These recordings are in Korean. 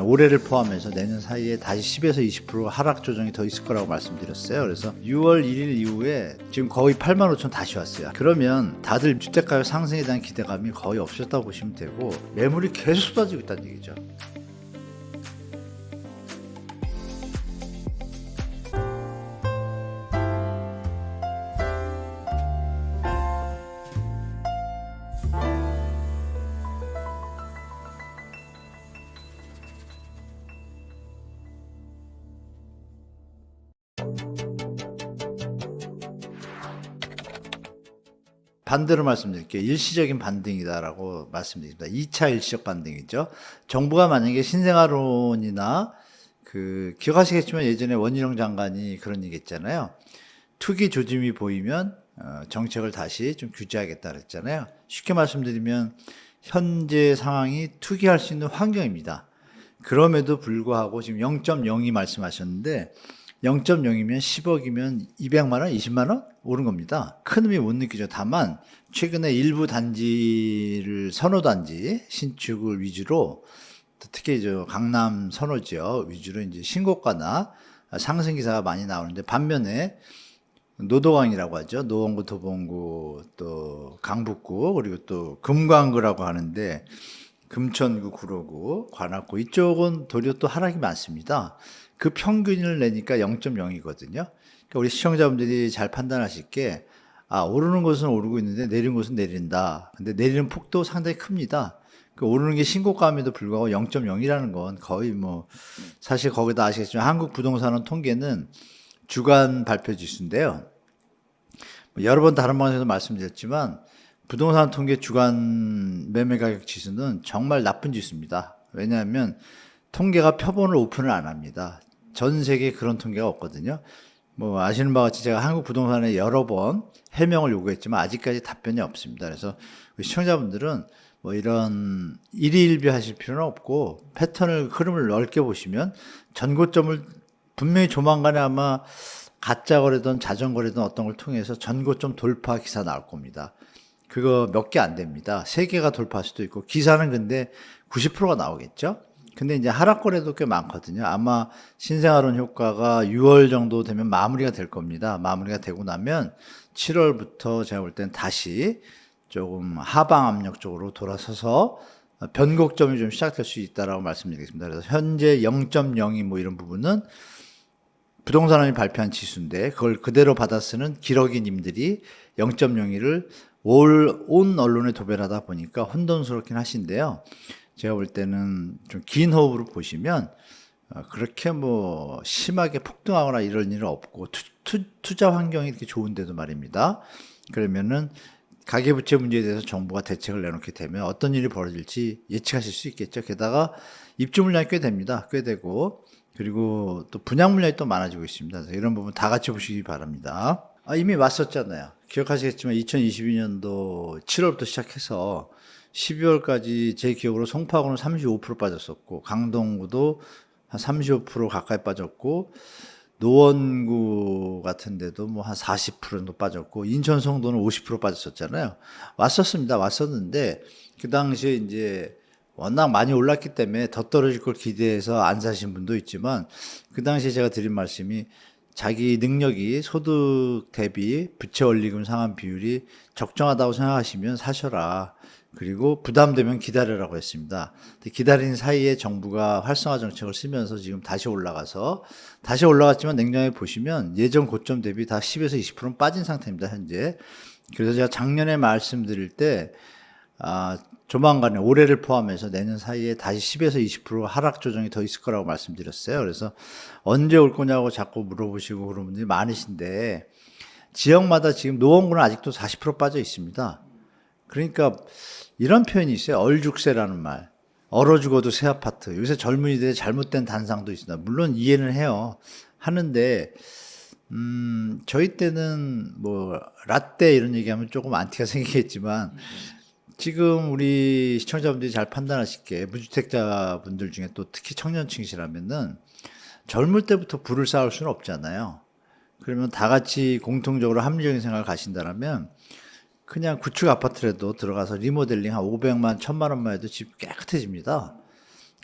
올해를 포함해서 내년 사이에 다시 10에서 20% 하락 조정이 더 있을 거라고 말씀드렸어요. 그래서 6월 1일 이후에 지금 거의 8만 5천 다시 왔어요. 그러면 다들 주택가격 상승에 대한 기대감이 거의 없었다고 보시면 되고 매물이 계속 쏟아지고 있다는 얘기죠. 반대로 말씀드릴게요. 일시적인 반등이다라고 말씀드립니다. 2차 일시적 반등이죠. 정부가 만약에 신생아론이나 기억하시겠지만 예전에 원희룡 장관이 그런 얘기 했잖아요. 투기 조짐이 보이면 정책을 다시 좀 규제하겠다 그랬잖아요. 쉽게 말씀드리면 현재 상황이 투기할 수 있는 환경입니다. 그럼에도 불구하고 지금 0.02 말씀하셨는데 0.0이면 10억이면 200만 원, 20만 원 오른 겁니다. 큰 의미 못 느끼죠. 다만 최근에 일부 단지를 선호단지 신축을 위주로 특히 강남 선호지역 위주로 이제 신고가나 상승 기사가 많이 나오는데 반면에 노도강이라고 하죠. 노원구, 도봉구, 또 강북구 그리고 또 금광구라고 하는데 금천구, 구로구, 관악구 이쪽은 도리어 또 하락이 많습니다. 그 평균을 내니까 0.0이거든요. 그러니까 우리 시청자분들이 잘 판단하실 게 오르는 곳은 오르고 있는데 내리는 곳은 내린다. 근데 내리는 폭도 상당히 큽니다. 오르는 게 신고가임에도 불구하고 0.0이라는 건 거의 사실 거기다 아시겠지만 한국 부동산원 통계는 주간 발표 지수인데요. 여러 번 다른 방송에서 말씀드렸지만 부동산 통계 주간 매매 가격 지수는 정말 나쁜 지수입니다. 왜냐하면 통계가 표본을 오픈을 안 합니다. 전 세계에 그런 통계가 없거든요. 아시는 바와 같이 제가 한국 부동산에 여러 번 해명을 요구했지만 아직까지 답변이 없습니다. 그래서 우리 시청자분들은 이런 일희일비 하실 필요는 없고 패턴을 흐름을 넓게 보시면 전고점을 분명히 조만간에 아마 가짜 거래든 자전 거래든 어떤 걸 통해서 전고점 돌파 기사 나올 겁니다. 그거 몇 개 안 됩니다. 3개가 돌파할 수도 있고 기사는 근데 90%가 나오겠죠. 근데 이제 하락 거래도 꽤 많거든요. 아마 신생아론 효과가 6월 정도 되면 마무리가 될 겁니다. 마무리가 되고 나면 7월부터 제가 볼 땐 다시 조금 하방 압력 쪽으로 돌아서서 변곡점이 좀 시작될 수 있다라고 말씀드리겠습니다. 그래서 현재 0.02 이런 부분은 부동산원이 발표한 지수인데 그걸 그대로 받아 쓰는 기러기님들이 0.02를 온 언론에 도배하다 보니까 혼돈스럽긴 하신데요. 제가 볼 때는 좀 긴 호흡으로 보시면 그렇게 심하게 폭등하거나 이럴 일은 없고 투자 환경이 이렇게 좋은데도 말입니다. 그러면은 가계부채 문제에 대해서 정부가 대책을 내놓게 되면 어떤 일이 벌어질지 예측하실 수 있겠죠. 게다가 입주 물량이 꽤 됩니다. 꽤 되고 그리고 또 분양 물량이 또 많아지고 있습니다. 그래서 이런 부분 다 같이 보시기 바랍니다. 이미 왔었잖아요. 기억하시겠지만 2022년도 7월부터 시작해서 12월까지 제 기억으로 송파구는 35% 빠졌었고 강동구도 한 35% 가까이 빠졌고 노원구 같은 데도 한 40% 정도 빠졌고 인천 송도는 50% 빠졌었잖아요. 왔었는데 그 당시에 이제 워낙 많이 올랐기 때문에 더 떨어질 걸 기대해서 안 사신 분도 있지만 그 당시에 제가 드린 말씀이 자기 능력이 소득 대비 부채 원리금 상환 비율이 적정하다고 생각하시면 사셔라. 그리고 부담되면 기다려라고 했습니다. 기다리는 사이에 정부가 활성화 정책을 쓰면서 지금 다시 올라갔지만 냉정하게 보시면 예전 고점 대비 다 10에서 20%는 빠진 상태입니다, 현재. 그래서 제가 작년에 말씀드릴 때, 조만간에 올해를 포함해서 내년 사이에 다시 10에서 20% 하락 조정이 더 있을 거라고 말씀드렸어요. 그래서 언제 올 거냐고 자꾸 물어보시고 그런 분들이 많으신데, 지역마다 지금 노원구는 아직도 40% 빠져 있습니다. 그러니까 이런 표현이 있어요. 얼죽새라는 말. 얼어 죽어도 새 아파트. 요새 젊은이들의 잘못된 단상도 있습니다. 물론 이해는 해요. 하는데 저희 때는 라떼 이런 얘기하면 조금 안티가 생기겠지만 지금 우리 시청자분들이 잘 판단하실게 무주택자분들 중에 또 특히 청년층이시라면은 젊을 때부터 부를 쌓을 수는 없잖아요. 그러면 다 같이 공통적으로 합리적인 생각을 가신다면 그냥 구축 아파트라도 들어가서 리모델링 한 500만, 1000만 원만 해도 집 깨끗해집니다.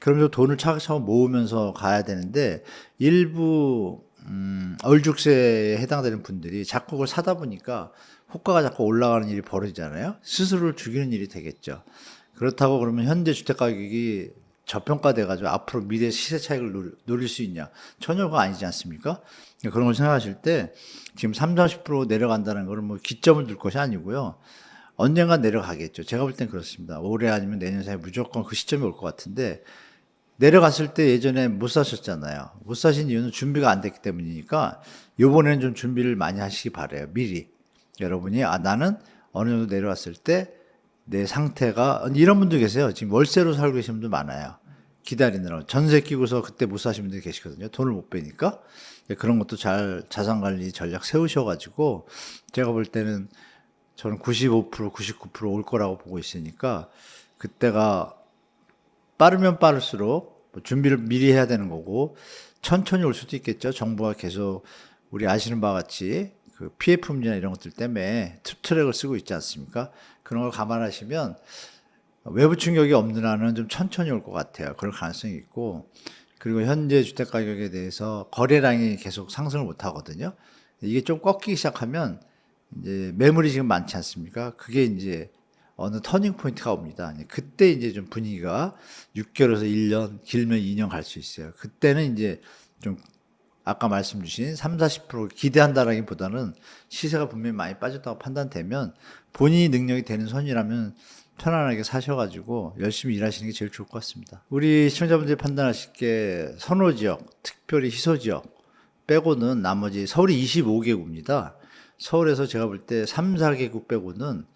그러면서 돈을 차곡차곡 모으면서 가야 되는데 일부 얼죽세에 해당되는 분들이 자꾸 그걸 사다 보니까 호가가 자꾸 올라가는 일이 벌어지잖아요. 스스로를 죽이는 일이 되겠죠. 그렇다고 그러면 현재 주택 가격이 저평가돼 가지고 앞으로 미래 시세 차익을 노릴 수 있냐? 전혀 그거 아니지 않습니까? 그런 걸 생각하실 때 지금 3, 40% 내려간다는 거는 뭐 기점을 둘 것이 아니고요. 언젠간 내려가겠죠. 제가 볼 땐 그렇습니다. 올해 아니면 내년 사이에 무조건 그 시점이 올 것 같은데 내려갔을 때 예전에 못 사셨잖아요. 못 사신 이유는 준비가 안 됐기 때문이니까 요번에는 좀 준비를 많이 하시기 바래요. 미리. 여러분이 나는 어느 정도 내려왔을 때 내 상태가 이런 분도 계세요. 지금 월세로 살고 계시는 분도 많아요. 기다리느라고 전세 끼고서 그때 못 사신 분들이 계시거든요. 돈을 못 빼니까. 그런 것도 잘 자산 관리 전략 세우셔가지고 제가 볼 때는 저는 95%, 99%올 거라고 보고 있으니까 그때가 빠르면 빠를수록 뭐 준비를 미리 해야 되는 거고 천천히 올 수도 있겠죠. 정부가 계속 우리 아시는 바와 같이 그 PF 문제나 이런 것들 때문에 투트랙을 쓰고 있지 않습니까? 그런 걸 감안하시면 외부 충격이 없는 한은 좀 천천히 올 것 같아요. 그럴 가능성이 있고 그리고 현재 주택 가격에 대해서 거래량이 계속 상승을 못 하거든요. 이게 좀 꺾이기 시작하면 이제 매물이 지금 많지 않습니까? 그게 이제 어느 터닝 포인트가 옵니다. 그때 이제 좀 분위기가 6개월에서 1년, 길면 2년 갈 수 있어요. 그때는 이제 좀 아까 말씀 주신 3, 40% 기대한다라기보다는 시세가 분명히 많이 빠졌다고 판단되면 본인이 능력이 되는 선이라면 편안하게 사셔가지고 열심히 일하시는 게 제일 좋을 것 같습니다. 우리 시청자분들이 판단하실 게 선호지역, 특별히 희소지역 빼고는 나머지 서울이 25개구입니다. 서울에서 제가 볼 때 3, 4개구 빼고는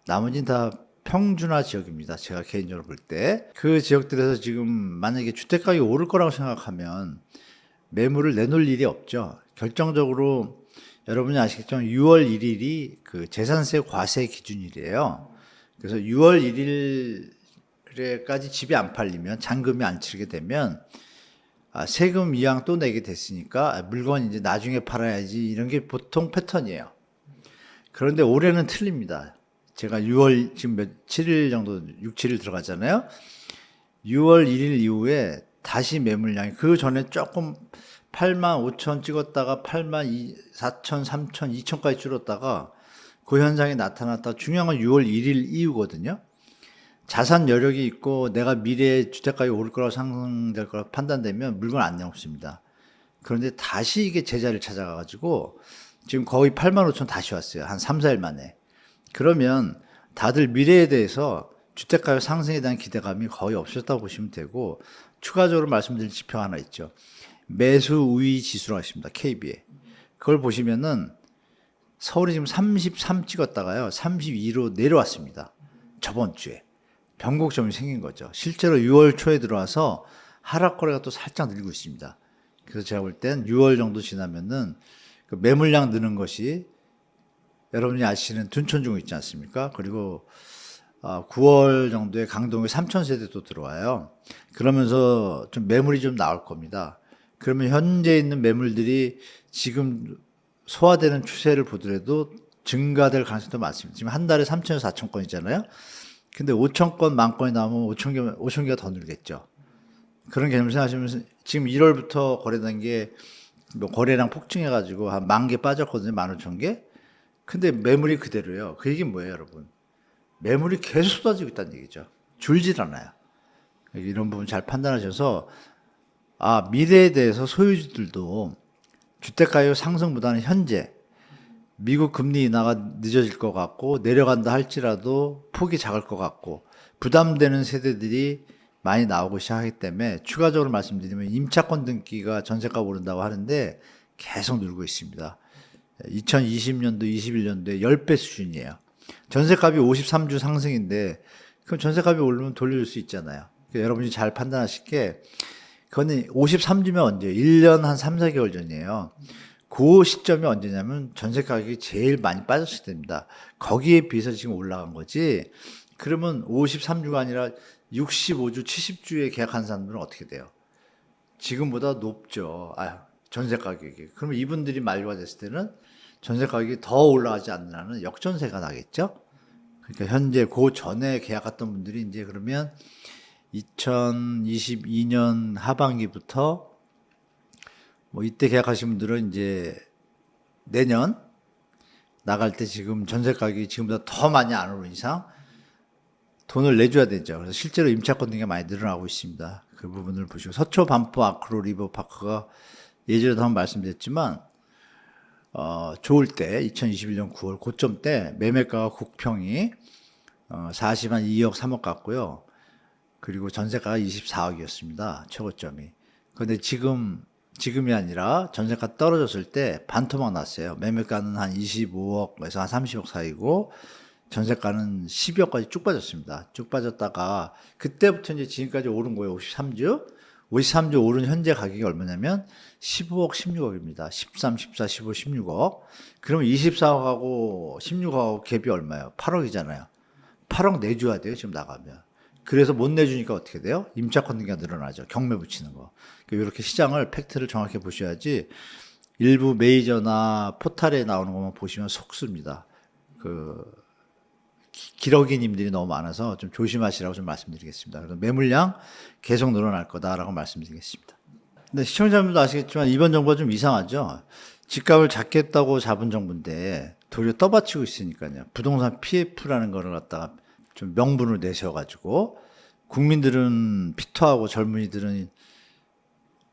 나머지는 다 평준화 지역입니다. 제가 개인적으로 볼 때. 그 지역들에서 지금 만약에 주택가격이 오를 거라고 생각하면 매물을 내놓을 일이 없죠. 결정적으로 여러분이 아시겠지만 6월 1일이 그 재산세 과세 기준일이에요. 그래서 6월 1일에까지 집이 안 팔리면 잔금이 안 치르게 되면 세금 이양 또 내게 됐으니까 물건 이제 나중에 팔아야지 이런 게 보통 패턴이에요. 그런데 올해는 틀립니다. 제가 6월 지금 7일 정도 6, 7일 들어갔잖아요. 6월 1일 이후에 다시 매물량이 그 전에 조금 8만 5천 찍었다가 8만 4천, 3천, 2천까지 줄었다가 그 현상이 나타났다. 중요한 건 6월 1일 이후거든요. 자산 여력이 있고 내가 미래에 주택가격이 오를 거라고 상승될 거라고 판단되면 물건 안 내놓습니다. 그런데 다시 이게 제자리를 찾아가가지고 지금 거의 8만 5천 다시 왔어요. 한 3, 4일 만에. 그러면 다들 미래에 대해서 주택가격 상승에 대한 기대감이 거의 없었다고 보시면 되고 추가적으로 말씀드릴 지표가 하나 있죠. 매수 우위 지수라고 있습니다. KB에. 그걸 보시면은 서울이 지금 33 찍었다가요. 32로 내려왔습니다. 저번 주에. 변곡점이 생긴 거죠. 실제로 6월 초에 들어와서 하락 거래가 또 살짝 늘고 있습니다. 그래서 제가 볼 땐 6월 정도 지나면은 그 매물량 느는 것이 여러분이 아시는 둔촌중 있지 않습니까? 그리고 9월 정도에 강동에 3,000세대도 들어와요. 그러면서 좀 매물이 좀 나올 겁니다. 그러면 현재 있는 매물들이 지금 소화되는 추세를 보더라도 증가될 가능성이 더 많습니다. 지금 한 달에 3,000에서 4,000건이잖아요. 근데 5,000건, 만 건이 나오면 5,000개가 더 늘겠죠. 그런 개념을 생각하시면 지금 1월부터 거래된 게 뭐 거래량 폭증해가지고 한 10,000개 빠졌거든요. 15,000개. 근데 매물이 그대로예요. 그 얘기는 뭐예요, 여러분? 매물이 계속 쏟아지고 있다는 얘기죠. 줄질 않아요. 이런 부분 잘 판단하셔서 미래에 대해서 소유주들도 주택가격 상승보다는 현재 미국 금리 인하가 늦어질 것 같고 내려간다 할지라도 폭이 작을 것 같고 부담되는 세대들이 많이 나오고 시작하기 때문에 추가적으로 말씀드리면 임차권 등기가 전세가 오른다고 하는데 계속 늘고 있습니다. 2020년도, 21년도에 10배 수준이에요. 전세값이 53주 상승인데 그럼 전세값이 오르면 돌려줄 수 있잖아요. 그러니까 여러분이 잘 판단하실 게 그거는 53주면 언제예요? 1년 한 3, 4개월 전이에요. 그 시점이 언제냐면 전세 가격이 제일 많이 빠졌을 때입니다. 거기에 비해서 지금 올라간 거지. 그러면 53주가 아니라 65주, 70주에 계약한 사람들은 어떻게 돼요? 지금보다 높죠. 전세 가격이. 그러면 이분들이 만료가 됐을 때는 전세 가격이 더 올라가지 않느냐는 역전세가 나겠죠. 그러니까 현재 그 전에 계약했던 분들이 이제 그러면 2022년 하반기부터 뭐 이때 계약하신 분들은 이제 내년 나갈 때 지금 전세 가격이 지금보다 더 많이 안 오른 이상 돈을 내줘야 되죠. 그래서 실제로 임차권 등이 많이 늘어나고 있습니다. 그 부분을 보시고 서초, 반포, 아크로, 리버파크가 예전에도 한번 말씀드렸지만 좋을 때 2021년 9월 고점 때 매매가가 국평이 40한 2억 3억 갔고요. 그리고 전세가가 24억이었습니다. 최고점이. 그런데 지금이 아니라 전세가 떨어졌을 때 반토막 났어요. 매매가는 한 25억에서 한 30억 사이고 전세가는 12억까지 쭉 빠졌습니다. 쭉 빠졌다가 그때부터 이제 지금까지 오른 거예요. 53주 오른 현재 가격이 얼마냐면 15억, 16억입니다. 13, 14, 15, 16억. 그러면 24억하고 16억하고 갭이 얼마예요? 8억이잖아요. 8억 내줘야 돼요. 지금 나가면. 그래서 못 내주니까 어떻게 돼요? 임차권 등기가 늘어나죠. 경매 붙이는 거. 이렇게 시장을 팩트를 정확히 보셔야지 일부 메이저나 포탈에 나오는 것만 보시면 속습니다. 기러기님들이 너무 많아서 좀 조심하시라고 좀 말씀드리겠습니다. 그래서 매물량 계속 늘어날 거다라고 말씀드리겠습니다. 근데 시청자분들도 아시겠지만 이번 정부가 좀 이상하죠. 집값을 잡겠다고 잡은 정부인데 도리어 떠받치고 있으니까요. 부동산 PF라는 거를 갖다가 좀 명분을 내셔가지고 국민들은 피토하고 젊은이들은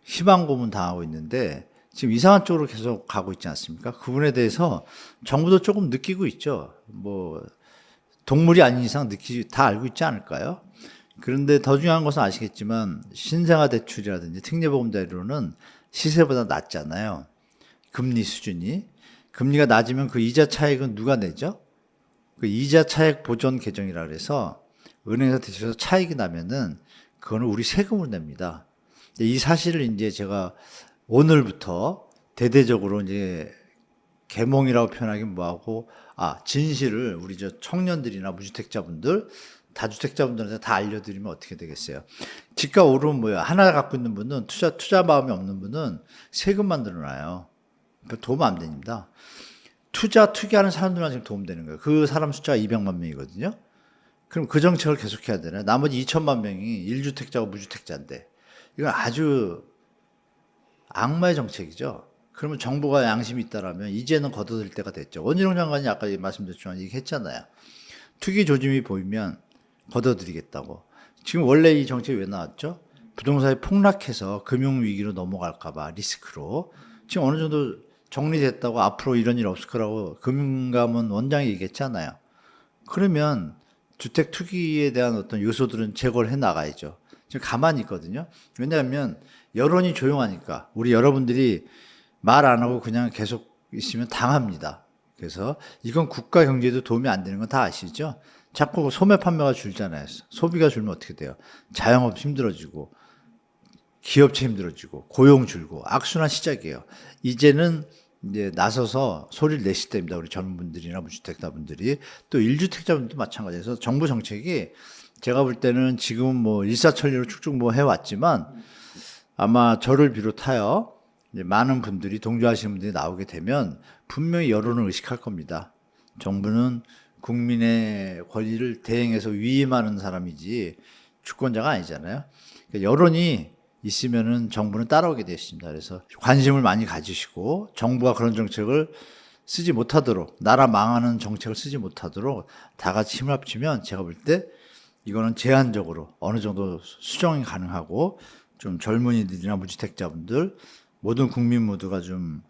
희망 고문 당하고 있는데 지금 이상한 쪽으로 계속 가고 있지 않습니까? 그 부분에 대해서 정부도 조금 느끼고 있죠. 뭐 동물이 아닌 이상 다 알고 있지 않을까요? 그런데 더 중요한 것은 아시겠지만 신생아 대출이라든지 특례보험대로는 시세보다 낮잖아요. 금리 수준이. 금리가 낮으면 그 이자 차익은 누가 내죠? 그 이자 차익 보전 계정이라 그래서 은행에서 대출해서 차익이 나면은 그거는 우리 세금으로 냅니다. 이 사실을 이제 제가 오늘부터 대대적으로 이제 계몽이라고 표현하기 뭐하고 진실을 우리 저 청년들이나 무주택자분들 다주택자분들한테 다 알려드리면 어떻게 되겠어요? 집값 오르면 뭐야? 하나 갖고 있는 분은 투자 마음이 없는 분은 세금만 늘어나요. 도움 안 됩니다. 투기하는 사람들만 지금 도움되는 거예요. 그 사람 숫자가 200만 명이거든요. 그럼 그 정책을 계속해야 되나요? 나머지 2천만 명이 1주택자고 무주택자인데 이건 아주 악마의 정책이죠. 그러면 정부가 양심이 있다라면 이제는 걷어들 때가 됐죠. 원희룡 장관이 아까 말씀드렸지만 얘기했잖아요. 투기 조짐이 보이면 걷어들이겠다고. 지금 원래 이 정책이 왜 나왔죠? 부동산이 폭락해서 금융위기로 넘어갈까봐 리스크로. 지금 어느 정도 정리됐다고 앞으로 이런 일 없을 거라고 금융감은 원장이 얘기했잖아요. 그러면 주택 투기에 대한 어떤 요소들은 제거를 해 나가야죠. 지금 가만히 있거든요. 왜냐하면 여론이 조용하니까 우리 여러분들이 말 안 하고 그냥 계속 있으면 당합니다. 그래서 이건 국가 경제에도 도움이 안 되는 건 다 아시죠? 자꾸 소매 판매가 줄잖아요. 소비가 줄면 어떻게 돼요? 자영업 힘들어지고 기업체 힘들어지고 고용 줄고 악순환 시작이에요. 이제는 이제 나서서 소리를 내실 때입니다. 우리 젊은 분들이나 무주택자분들이 또 1주택자분들도 마찬가지여서 정부 정책이 제가 볼 때는 지금 뭐 일사천리로 쭉쭉 뭐 해왔지만 아마 저를 비롯하여 이제 많은 분들이 동조하시는 분들이 나오게 되면 분명히 여론을 의식할 겁니다. 정부는 국민의 권리를 대행해서 위임하는 사람이지 주권자가 아니잖아요. 그러니까 여론이 있으면은 정부는 따라오게 되어 있습니다. 그래서 관심을 많이 가지시고 정부가 그런 정책을 쓰지 못하도록 나라 망하는 정책을 쓰지 못하도록 다 같이 힘을 합치면 제가 볼 때 이거는 제한적으로 어느 정도 수정이 가능하고 좀 젊은이들이나 무주택자분들 모든 국민 모두가 좀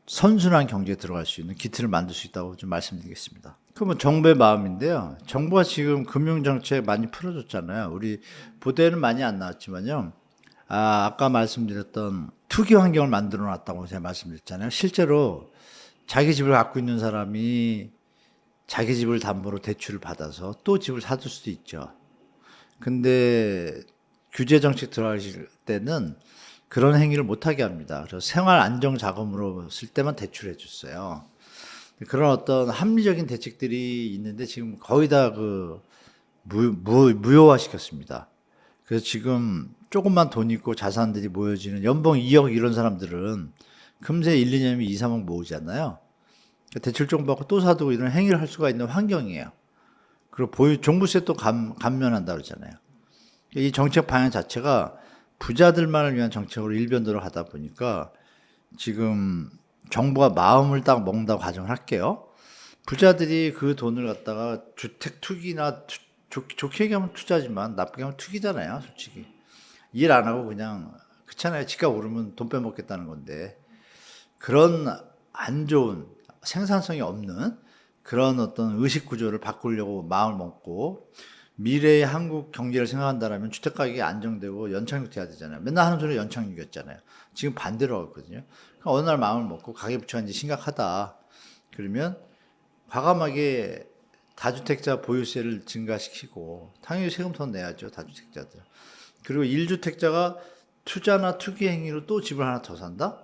선순환 경제에 들어갈 수 있는 기틀을 만들 수 있다고 좀 말씀드리겠습니다. 그러면 정부의 마음인데요. 정부가 지금 금융정책 많이 풀어줬잖아요. 우리 보도에는 많이 안 나왔지만요. 아까 말씀드렸던 투기 환경을 만들어 놨다고 제가 말씀드렸잖아요. 실제로 자기 집을 갖고 있는 사람이 자기 집을 담보로 대출을 받아서 또 집을 사둘 수도 있죠. 근데 규제 정책 들어가실 때는 그런 행위를 못하게 합니다. 그래서 생활 안정 자금으로 쓸 때만 대출해 줬어요. 그런 어떤 합리적인 대책들이 있는데 지금 거의 다 무효화 시켰습니다. 그래서 지금 조금만 돈 있고 자산들이 모여지는 연봉 2억 이런 사람들은 금세 1, 2년이면 2, 3억 모으잖아요. 대출 좀 받고 또 사두고 이런 행위를 할 수가 있는 환경이에요. 그리고 종부세 또 감면한다 그러잖아요. 이 정책 방향 자체가 부자들만을 위한 정책으로 일변도로 가다 보니까 지금 정부가 마음을 딱 먹는다고 가정을 할게요. 부자들이 그 돈을 갖다가 주택 투기나 좋게 얘기하면 투자지만 나쁘게 하면 투기잖아요, 솔직히. 일 안 하고 그냥 그렇잖아요. 집값 오르면 돈 빼먹겠다는 건데 그런 안 좋은 생산성이 없는 그런 어떤 의식 구조를 바꾸려고 마음을 먹고 미래의 한국 경제를 생각한다면 주택 가격이 안정되고 연착륙 돼야 되잖아요. 맨날 하는 소리 연착륙이었잖아요. 지금 반대로 하거든요. 그러니까 어느 날 마음을 먹고 가계부채가 이제 심각하다. 그러면 과감하게 다주택자 보유세를 증가시키고 당연히 세금 더 내야죠. 다주택자들. 그리고 1주택자가 투자나 투기 행위로 또 집을 하나 더 산다?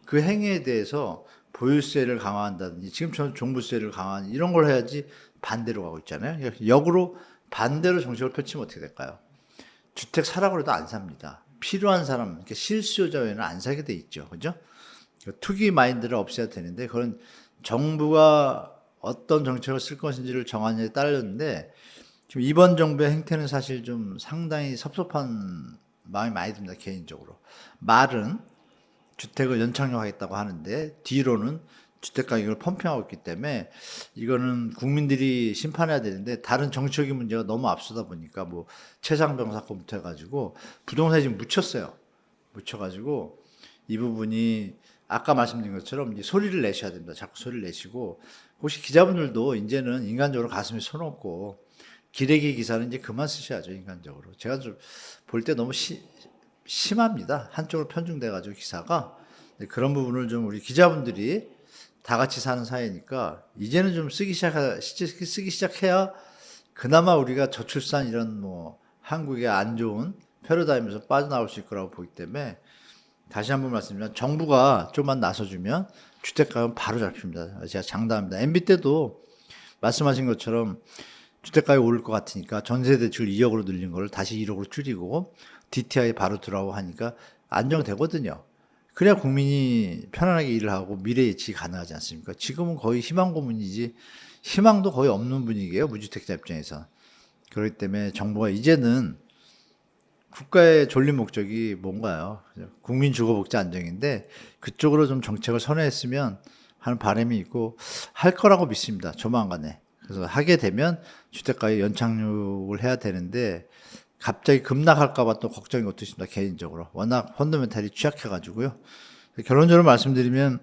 그 행위에 대해서 보유세를 강화한다든지 지금처럼 종부세를 강화하는 이런 걸 해야지 반대로 가고 있잖아요. 역으로 반대로 정책을 펼치면 어떻게 될까요? 주택 사라고 해도 안 삽니다. 필요한 사람, 그러니까 실수요자 외에는 안 사게 돼 있죠. 그죠? 투기 마인드를 없애야 되는데 그건 정부가 어떤 정책을 쓸 것인지를 정하느냐에 따르는데 지금 이번 정부의 행태는 사실 좀 상당히 섭섭한 마음이 많이 듭니다. 개인적으로. 말은 주택을 연착륙하겠다고 하는데 뒤로는 주택 가격을 펌핑하고 있기 때문에 이거는 국민들이 심판해야 되는데 다른 정치적인 문제가 너무 앞서다 보니까 뭐 최상병 사건부터 해가지고 부동산에 지금 묻혔어요. 묻혀가지고 이 부분이 아까 말씀드린 것처럼 이제 소리를 내셔야 됩니다. 자꾸 소리를 내시고 혹시 기자분들도 이제는 인간적으로 가슴에 손 얹고 기레기 기사는 이제 그만 쓰셔야죠. 인간적으로. 제가 좀 볼 때 너무 심합니다. 한쪽으로 편중돼가지고 기사가 그런 부분을 좀 우리 기자분들이 다 같이 사는 사회니까 이제는 좀 쓰기 시작해야 그나마 우리가 저출산 이런 뭐 한국의 안 좋은 패러다임에서 빠져나올 수 있을 거라고 보기 때문에 다시 한번 말씀드리면 정부가 좀만 나서주면 주택가격은 바로 잡힙니다. 제가 장담합니다. MB 때도 말씀하신 것처럼 주택가격이 오를 것 같으니까 전세대출 2억으로 늘린 걸 다시 1억으로 줄이고 DTI 바로 들어가고 하니까 안정되거든요. 그래야 국민이 편안하게 일을 하고 미래 예측이 가능하지 않습니까? 지금은 거의 희망 고문이지 희망도 거의 없는 분위기예요. 무주택자 입장에서. 그렇기 때문에 정부가 이제는 국가의 존립 목적이 뭔가요? 국민 주거 복지 안정인데 그쪽으로 좀 정책을 선회했으면 하는 바람이 있고 할 거라고 믿습니다. 조만간에. 그래서 하게 되면 주택가에 연착륙을 해야 되는데 갑자기 급락할까 봐 또 걱정이 것도 있습니다. 개인적으로. 워낙 펀더멘탈이 취약해가지고요. 결론적으로 말씀드리면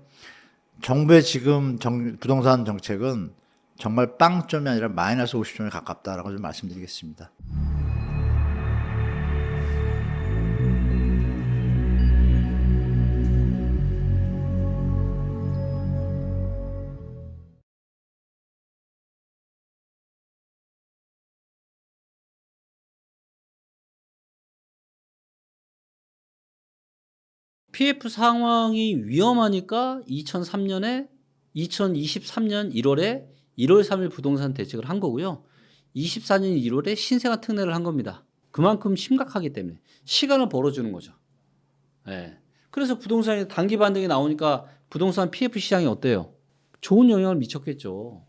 정부의 지금 부동산 정책은 정말 빵점이 아니라 마이너스 50점에 가깝다라고 좀 말씀드리겠습니다. PF 상황이 위험하니까 2003년에 2023년 1월에 1월 3일 부동산 대책을 한 거고요. 24년 1월에 신생아 특례를 한 겁니다. 그만큼 심각하기 때문에 시간을 벌어주는 거죠. 예. 그래서 부동산이 단기 반등이 나오니까 부동산 PF 시장이 어때요? 좋은 영향을 미쳤겠죠.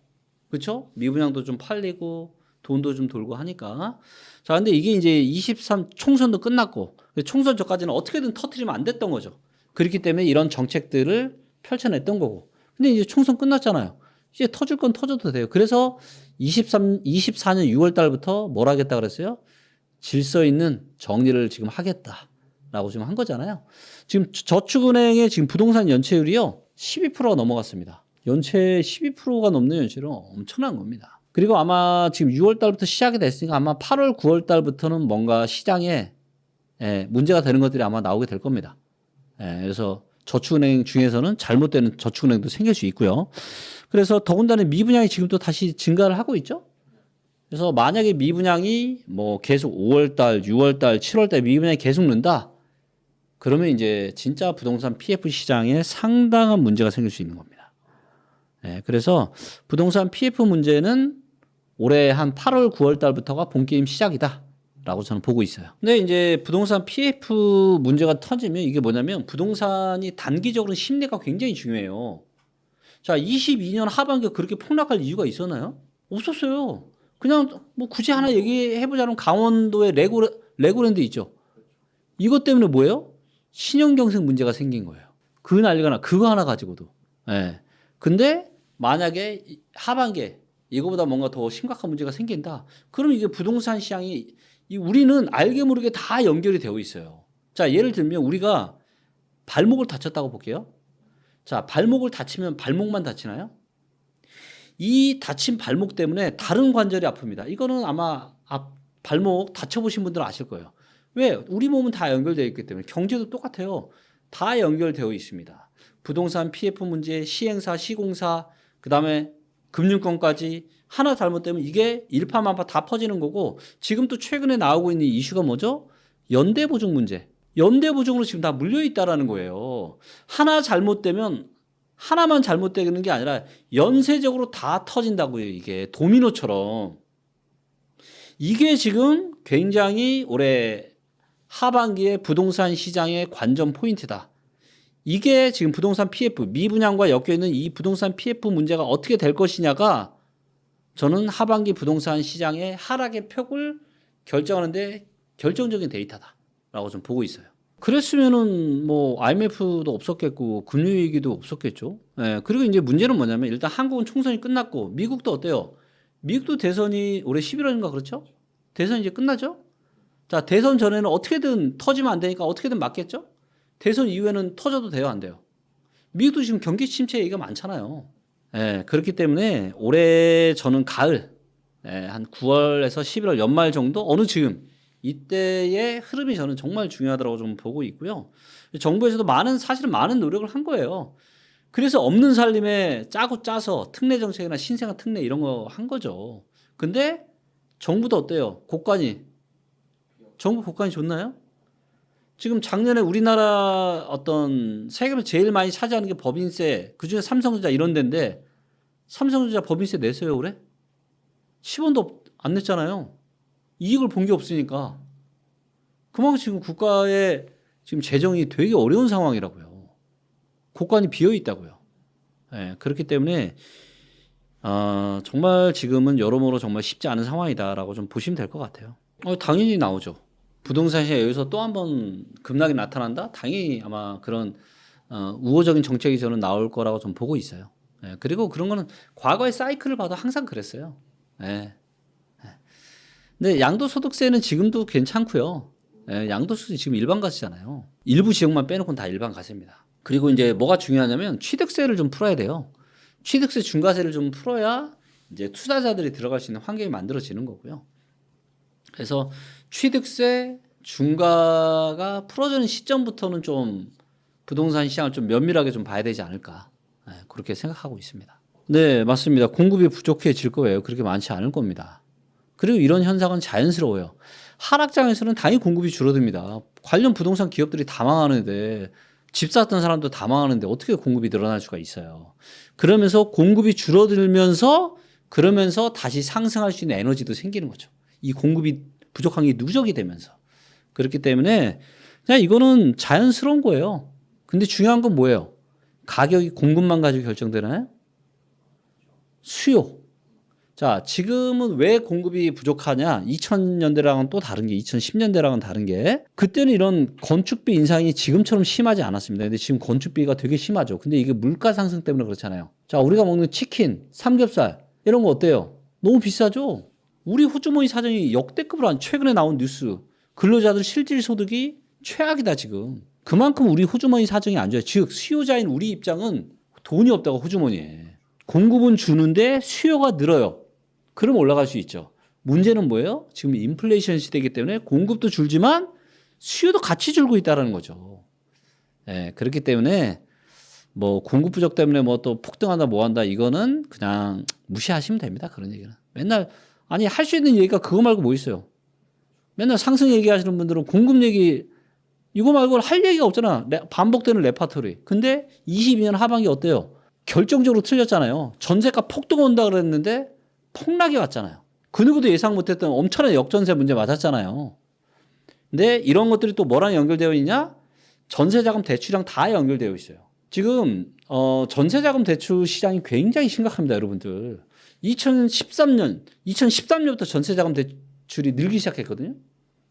그렇죠? 미분양도 좀 팔리고 돈도 좀 돌고 하니까. 자, 근데 이게 이제 23 총선도 끝났고 총선 전까지는 어떻게든 터트리면 안 됐던 거죠. 그렇기 때문에 이런 정책들을 펼쳐냈던 거고. 근데 이제 총선 끝났잖아요. 이제 터질 건 터져도 돼요. 그래서 24년 6월 달부터 뭘 하겠다 그랬어요? 질서 있는 정리를 지금 하겠다라고 지금 한 거잖아요. 지금 저축은행의 지금 부동산 연체율이요. 12%가 넘어갔습니다. 연체 12%가 넘는 연체율은 엄청난 겁니다. 그리고 아마 지금 6월 달부터 시작이 됐으니까 아마 8월, 9월 달부터는 뭔가 시장에 문제가 되는 것들이 아마 나오게 될 겁니다. 그래서 저축은행 중에서는 잘못되는 저축은행도 생길 수 있고요. 그래서 더군다나 미분양이 지금 또 다시 증가를 하고 있죠. 그래서 만약에 미분양이 뭐 계속 5월 달, 6월 달, 7월 달 미분양이 계속 는다. 그러면 이제 진짜 부동산 PF 시장에 상당한 문제가 생길 수 있는 겁니다. 그래서 부동산 PF 문제는 올해 한 8월, 9월 달부터가 본게임 시작이다. 라고 저는 보고 있어요. 근데 이제 부동산 PF 문제가 터지면 이게 뭐냐면 부동산이 단기적으로 심리가 굉장히 중요해요. 자, 22년 하반기에 그렇게 폭락할 이유가 있었나요? 없었어요. 그냥 뭐 굳이 하나 얘기해보자면 강원도의 레고랜드 있죠. 이것 때문에 뭐예요? 신현경색 문제가 생긴 거예요. 그 난리가 나. 그거 하나 가지고도. 예. 근데 만약에 하반기에 이거보다 뭔가 더 심각한 문제가 생긴다. 그럼 이게 부동산 시장이 우리는 알게 모르게 다 연결이 되어 있어요. 자, 예를 들면 우리가 발목을 다쳤다고 볼게요. 자, 발목을 다치면 발목만 다치나요? 이 다친 발목 때문에 다른 관절이 아픕니다. 이거는 아마 발목 다쳐보신 분들은 아실 거예요. 왜? 우리 몸은 다 연결되어 있기 때문에 경제도 똑같아요. 다 연결되어 있습니다. 부동산 PF 문제, 시행사, 시공사, 그 다음에 금융권까지 하나 잘못되면 이게 일파만파 다 퍼지는 거고 지금 또 최근에 나오고 있는 이슈가 뭐죠? 연대보증 문제. 연대보증으로 지금 다 물려있다라는 거예요. 하나 잘못되면 하나만 잘못되는 게 아니라 연쇄적으로 다 터진다고요. 이게 도미노처럼. 이게 지금 굉장히 올해 하반기에 부동산 시장의 관전 포인트다. 이게 지금 부동산 PF, 미분양과 엮여있는 이 부동산 PF 문제가 어떻게 될 것이냐가 저는 하반기 부동산 시장의 하락의 벽을 결정하는데 결정적인 데이터다라고 좀 보고 있어요. 그랬으면은 뭐 IMF도 없었겠고 금융위기도 없었겠죠. 예, 그리고 이제 문제는 뭐냐면 일단 한국은 총선이 끝났고 미국도 어때요? 미국도 대선이 올해 11월인가 그렇죠? 대선 이제 끝나죠? 자, 대선 전에는 어떻게든 터지면 안 되니까 어떻게든 막겠죠? 대선 이후에는 터져도 돼요, 안 돼요? 미국도 지금 경기 침체 얘기가 많잖아요. 예, 그렇기 때문에 올해 저는 가을, 한 9월에서 11월 연말 정도 어느 지금 이때의 흐름이 저는 정말 중요하다고 좀 보고 있고요. 정부에서도 사실은 많은 노력을 한 거예요. 그래서 없는 살림에 짜고 짜서 특례 정책이나 신생아 특례 이런 거 한 거죠. 근데 정부도 어때요? 정부 국간이 좋나요? 지금 작년에 우리나라 어떤 세금을 제일 많이 차지하는 게 법인세, 그중에 삼성전자 이런 데인데 삼성전자 법인세 냈어요 올해? 10원도 안 냈잖아요. 이익을 본 게 없으니까. 그만큼 지금 국가의 지금 재정이 되게 어려운 상황이라고요. 국간이 비어 있다고요. 예, 그렇기 때문에 정말 지금은 여러모로 정말 쉽지 않은 상황이다라고 좀 보시면 될 것 같아요. 당연히 나오죠. 부동산 시장에 여기서 또 한 번 급락이 나타난다? 당연히 아마 그런 우호적인 정책이 저는 나올 거라고 좀 보고 있어요. 예, 그리고 그런 거는 과거의 사이클을 봐도 항상 그랬어요. 예. 근데 양도소득세는 지금도 괜찮고요. 예, 양도소득세 지금 일반과세잖아요. 일부 지역만 빼놓고는 다 일반과세입니다. 그리고 이제 뭐가 중요하냐면 취득세를 좀 풀어야 돼요. 취득세 중과세를 좀 풀어야 이제 투자자들이 들어갈 수 있는 환경이 만들어지는 거고요. 그래서 취득세 중과가 풀어지는 시점부터는 좀 부동산 시장을 좀 면밀하게 좀 봐야 되지 않을까. 네, 그렇게 생각하고 있습니다. 네, 맞습니다. 공급이 부족해질 거예요. 그렇게 많지 않을 겁니다. 그리고 이런 현상은 자연스러워요. 하락장에서는 당연히 공급이 줄어듭니다. 관련 부동산 기업들이 다 망하는데 집 샀던 사람도 다 망하는데 어떻게 공급이 늘어날 수가 있어요. 그러면서 공급이 줄어들면서 그러면서 다시 상승할 수 있는 에너지도 생기는 거죠. 이 공급이 부족한 게 누적이 되면서. 그렇기 때문에 그냥 이거는 자연스러운 거예요. 근데 중요한 건 뭐예요? 가격이 공급만 가지고 결정되나요? 수요. 자, 지금은 왜 공급이 부족하냐? 2000년대랑은 또 다른 게 2010년대랑은 다른 게 그때는 이런 건축비 인상이 지금처럼 심하지 않았습니다. 근데 지금 건축비가 되게 심하죠. 근데 이게 물가 상승 때문에 그렇잖아요. 자, 우리가 먹는 치킨, 삼겹살 이런 거 어때요? 너무 비싸죠? 우리 호주머니 사정이 역대급으로 한 최근에 나온 뉴스. 근로자들 실질 소득이 최악이다 지금. 그만큼 우리 호주머니 사정이 안 좋아요. 즉 수요자인 우리 입장은 돈이 없다고 호주머니에. 공급은 주는데 수요가 늘어요. 그럼 올라갈 수 있죠. 문제는 뭐예요? 지금 인플레이션 시대이기 때문에 공급도 줄지만 수요도 같이 줄고 있다는 거죠. 네, 그렇기 때문에 뭐 공급 부족 때문에 뭐 또 폭등한다 뭐 한다 이거는 그냥 무시하시면 됩니다. 그런 얘기는. 맨날 아니 할 수 있는 얘기가 그거 말고 뭐 있어요. 맨날 상승 얘기하시는 분들은 공급 얘기 이거 말고 할 얘기가 없잖아. 반복되는 레파토리. 근데 22년 하반기 어때요? 결정적으로 틀렸잖아요. 전세가 폭등 온다 그랬는데 폭락이 왔잖아요. 그 누구도 예상 못했던 엄청난 역전세 문제 맞았잖아요. 근데 이런 것들이 또 뭐랑 연결되어 있냐? 전세자금 대출이랑 다 연결되어 있어요. 지금 전세자금 대출 시장이 굉장히 심각합니다,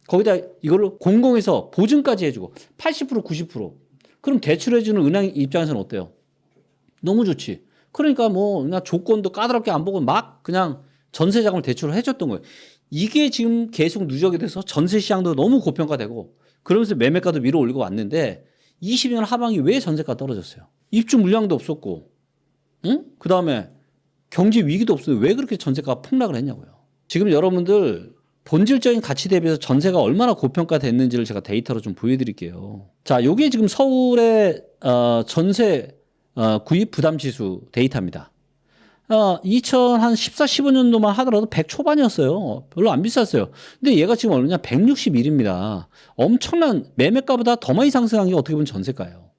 거기다 이거를 공공에서 보증까지 해주고 80% 90%. 그럼 대출해주는 은행 입장에서는 어때요? 너무 좋지. 그러니까 뭐 그냥 조건도 까다롭게 안 보고 막 그냥 전세 자금을 대출을 해줬던 거예요. 이게 지금 계속 누적이 돼서 전세 시장도 너무 고평가되고 그러면서 매매가도 밀어 올리고 왔는데 20년 하반기 왜 전세가 떨어졌어요? 입주 물량도 없었고, 응? 그 다음에 경제 위기도 없어요. 왜 그렇게 전세가 폭락을 했냐고요. 지금 여러분들 본질적인 가치 대비해서 전세가 얼마나 고평가됐는지를 제가 데이터로 좀 보여드릴게요. 자, 요게 지금 서울의 전세 구입 부담 지수 데이터입니다. 2014, 15년도만 하더라도 100 초반이었어요. 별로 안 비쌌어요. 근데 얘가 지금 얼마냐? 161입니다. 엄청난 매매가보다 더 많이 상승한 게 어떻게 보면 전세가예요.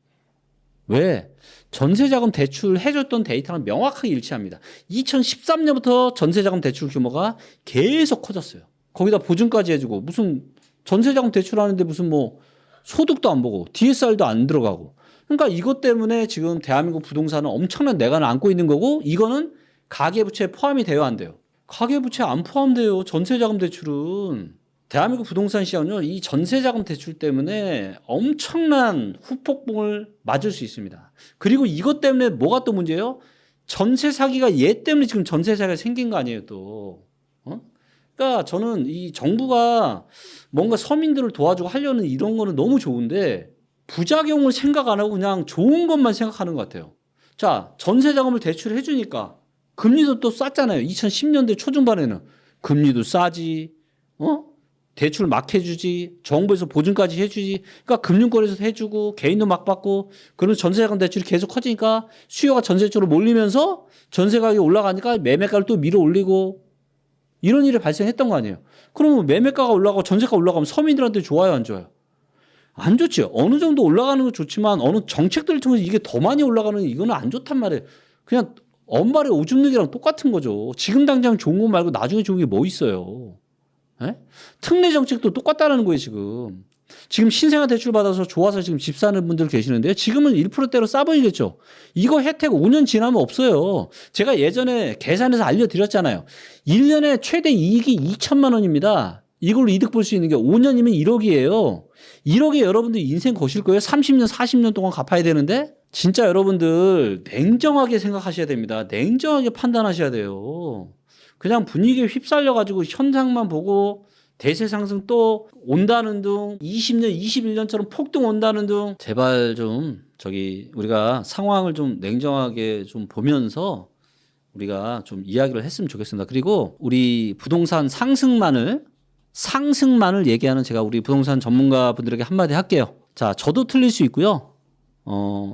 왜? 전세자금 대출 해줬던 데이터랑 명확하게 일치합니다. 2013년부터 전세자금 대출 규모가 계속 커졌어요. 거기다 보증까지 해주고 무슨 전세자금 대출하는데 무슨 뭐 소득도 안 보고 DSR도 안 들어가고 그러니까 이것 때문에 지금 대한민국 부동산은 엄청난 내관을 안고 있는 거고 이거는 가계부채에 포함이 돼야 안 돼요. 가계부채 안 포함돼요. 전세자금 대출은. 대한민국 부동산 시장은요. 이 전세자금 대출 때문에 엄청난 후폭풍을 맞을 수 있습니다. 그리고 이것 때문에 뭐가 또 문제예요? 전세 사기가 얘 때문에 지금 전세 사기가 생긴 거 아니에요 또. 그러니까 저는 이 정부가 뭔가 서민들을 도와주고 하려는 이런 거는 너무 좋은데 부작용을 생각 안 하고 그냥 좋은 것만 생각하는 것 같아요. 자, 전세 자금을 대출해 주니까 금리도 또 쌌잖아요. 2010년대 초중반에는 금리도 싸지. 대출 막 해주지. 정부에서 보증까지 해주지. 그러니까 금융권에서 해주고 개인도 막 받고 그러면 전세 자금 대출이 계속 커지니까 수요가 전세 쪽으로 몰리면서 전세 가격이 올라가니까 매매가를 또 밀어 올리고 이런 일이 발생했던 거 아니에요. 그러면 매매가가 올라가고 전세가 올라가면 서민들한테 좋아요, 안 좋아요? 안 좋지. 어느 정도 올라가는 건 좋지만 어느 정책들을 통해서 이게 더 많이 올라가는 이거는 안 좋단 말이에요. 그냥 엄발의 오줌 누기랑 똑같은 거죠. 지금 당장 좋은 거 말고 나중에 좋은 게 뭐 있어요. 에? 특례 정책도 똑같다는 거예요, 지금. 지금 신생아 대출 받아서 좋아서 지금 집 사는 분들 계시는데요. 지금은 1%대로 싸보이겠죠. 이거 혜택 5년 지나면 없어요. 제가 예전에 계산해서 알려드렸잖아요. 1년에 최대 이익이 2천만 원입니다. 이걸로 이득 볼 수 있는 게 5년이면 1억이에요. 1억에 여러분들 인생 거실 거예요? 30년, 40년 동안 갚아야 되는데? 진짜 여러분들 냉정하게 생각하셔야 됩니다. 냉정하게 판단하셔야 돼요. 그냥 분위기에 휩쓸려가지고 현상만 보고 대세 상승 또 온다는 등 20년, 21년처럼 폭등 온다는 등 제발 좀 우리가 상황을 좀 냉정하게 좀 보면서 우리가 좀 이야기를 했으면 좋겠습니다. 그리고 우리 부동산 상승만을 얘기하는 제가 우리 부동산 전문가 분들에게 한마디 할게요. 자, 저도 틀릴 수 있고요.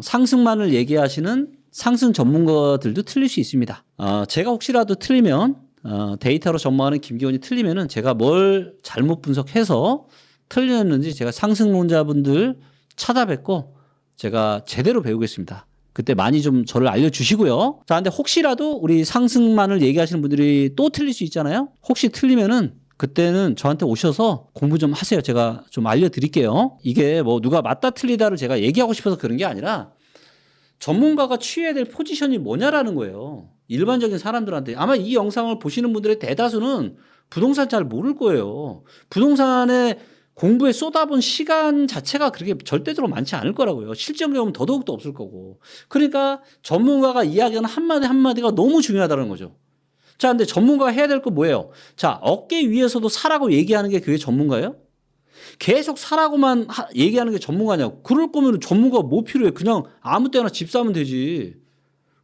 상승만을 얘기하시는 상승 전문가들도 틀릴 수 있습니다. 제가 혹시라도 틀리면 데이터로 전망하는 김기원이 틀리면은 제가 뭘 잘못 분석해서 틀렸는지 제가 상승론자분들 찾아뵙고 제가 제대로 배우겠습니다. 그때 많이 좀 저를 알려주시고요. 자, 근데 혹시라도 우리 상승만을 얘기하시는 분들이 또 틀릴 수 있잖아요. 혹시 틀리면은 그때는 저한테 오셔서 공부 좀 하세요. 제가 좀 알려드릴게요. 이게 뭐 누가 맞다 틀리다를 제가 얘기하고 싶어서 그런 게 아니라 전문가가 취해야 될 포지션이 뭐냐라는 거예요. 일반적인 사람들한테. 아마 이 영상을 보시는 분들의 대다수는 부동산 잘 모를 거예요. 부동산에 공부에 쏟아본 시간 자체가 그렇게 절대적으로 많지 않을 거라고요. 실전 경험은 더더욱도 없을 거고. 그러니까 전문가가 이야기하는 한마디 한마디가 너무 중요하다는 거죠. 자, 근데 전문가가 해야 될 거 뭐예요? 자, 어깨 위에서도 사라고 얘기하는 게 그게 전문가예요? 계속 사라고만 얘기하는 게 전문가냐고. 그럴 거면 전문가가 뭐 필요해? 그냥 아무 때나 집 사면 되지.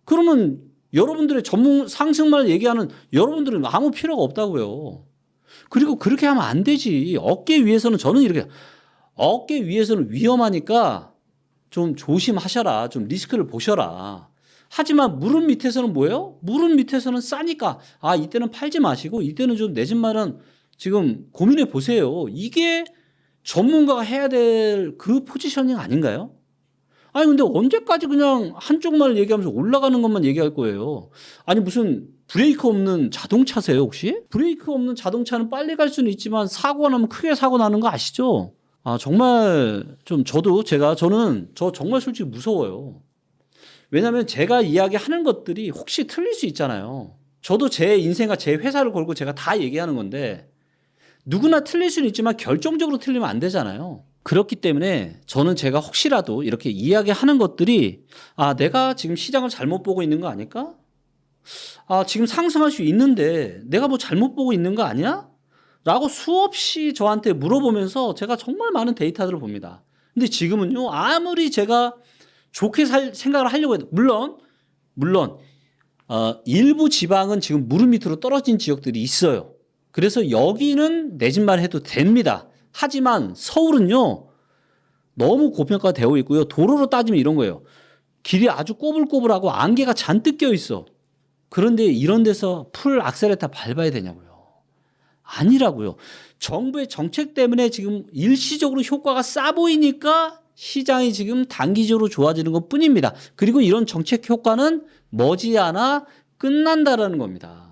그러면 여러분들의 상승만을 얘기하는 여러분들은 아무 필요가 없다고요. 그리고 그렇게 하면 안 되지. 어깨 위에서는 저는 이렇게 어깨 위에서는 위험하니까 좀 조심하셔라. 좀 리스크를 보셔라. 하지만 무릎 밑에서는 뭐예요? 무릎 밑에서는 싸니까 이때는 팔지 마시고 이때는 좀 내 집만은 지금 고민해 보세요. 이게 전문가가 해야 될 그 포지셔닝 아닌가요? 아니 근데 언제까지 그냥 한쪽만 얘기하면서 올라가는 것만 얘기할 거예요? 아니 무슨 브레이크 없는 자동차세요 혹시? 브레이크 없는 자동차는 빨리 갈 수는 있지만 사고가 나면 크게 사고 나는 거 아시죠? 정말 좀 저는 정말 솔직히 무서워요. 왜냐하면 제가 이야기하는 것들이 혹시 틀릴 수 있잖아요. 저도 제 인생과 제 회사를 걸고 제가 다 얘기하는 건데 누구나 틀릴 수는 있지만 결정적으로 틀리면 안 되잖아요. 그렇기 때문에 저는 제가 혹시라도 이렇게 이야기하는 것들이 내가 지금 시장을 잘못 보고 있는 거 아닐까? 지금 상승할 수 있는데 내가 뭐 잘못 보고 있는 거 아니야? 라고 수없이 저한테 물어보면서 제가 정말 많은 데이터들을 봅니다. 근데 지금은요, 아무리 제가 좋게 생각을 하려고 해도, 물론, 일부 지방은 지금 무릎 밑으로 떨어진 지역들이 있어요. 그래서 여기는 내집만 해도 됩니다. 하지만 서울은요, 너무 고평가되어 있고요. 도로로 따지면 이런 거예요. 길이 아주 꼬불꼬불하고 안개가 잔뜩 껴 있어. 그런데 이런 데서 풀 악셀레터 밟아야 되냐고요. 아니라고요. 정부의 정책 때문에 지금 일시적으로 효과가 싸 보이니까 시장이 지금 단기적으로 좋아지는 것 뿐입니다. 그리고 이런 정책 효과는 머지않아 끝난다라는 겁니다.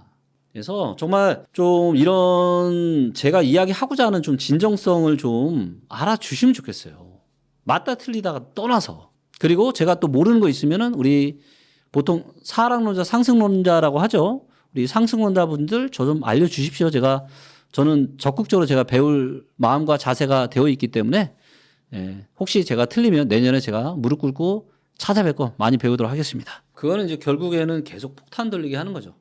그래서 정말 좀 이런 제가 이야기하고자 하는 좀 진정성을 좀 알아주시면 좋겠어요. 맞다 틀리다가 떠나서. 그리고 제가 또 모르는 거 있으면은 우리 보통 하락론자, 상승론자라고 하죠. 우리 상승론자분들 저 좀 알려주십시오. 저는 적극적으로 제가 배울 마음과 자세가 되어 있기 때문에 혹시 제가 틀리면 내년에 제가 무릎 꿇고 찾아뵙고 많이 배우도록 하겠습니다. 그거는 이제 결국에는 계속 폭탄 돌리기 하는 거죠.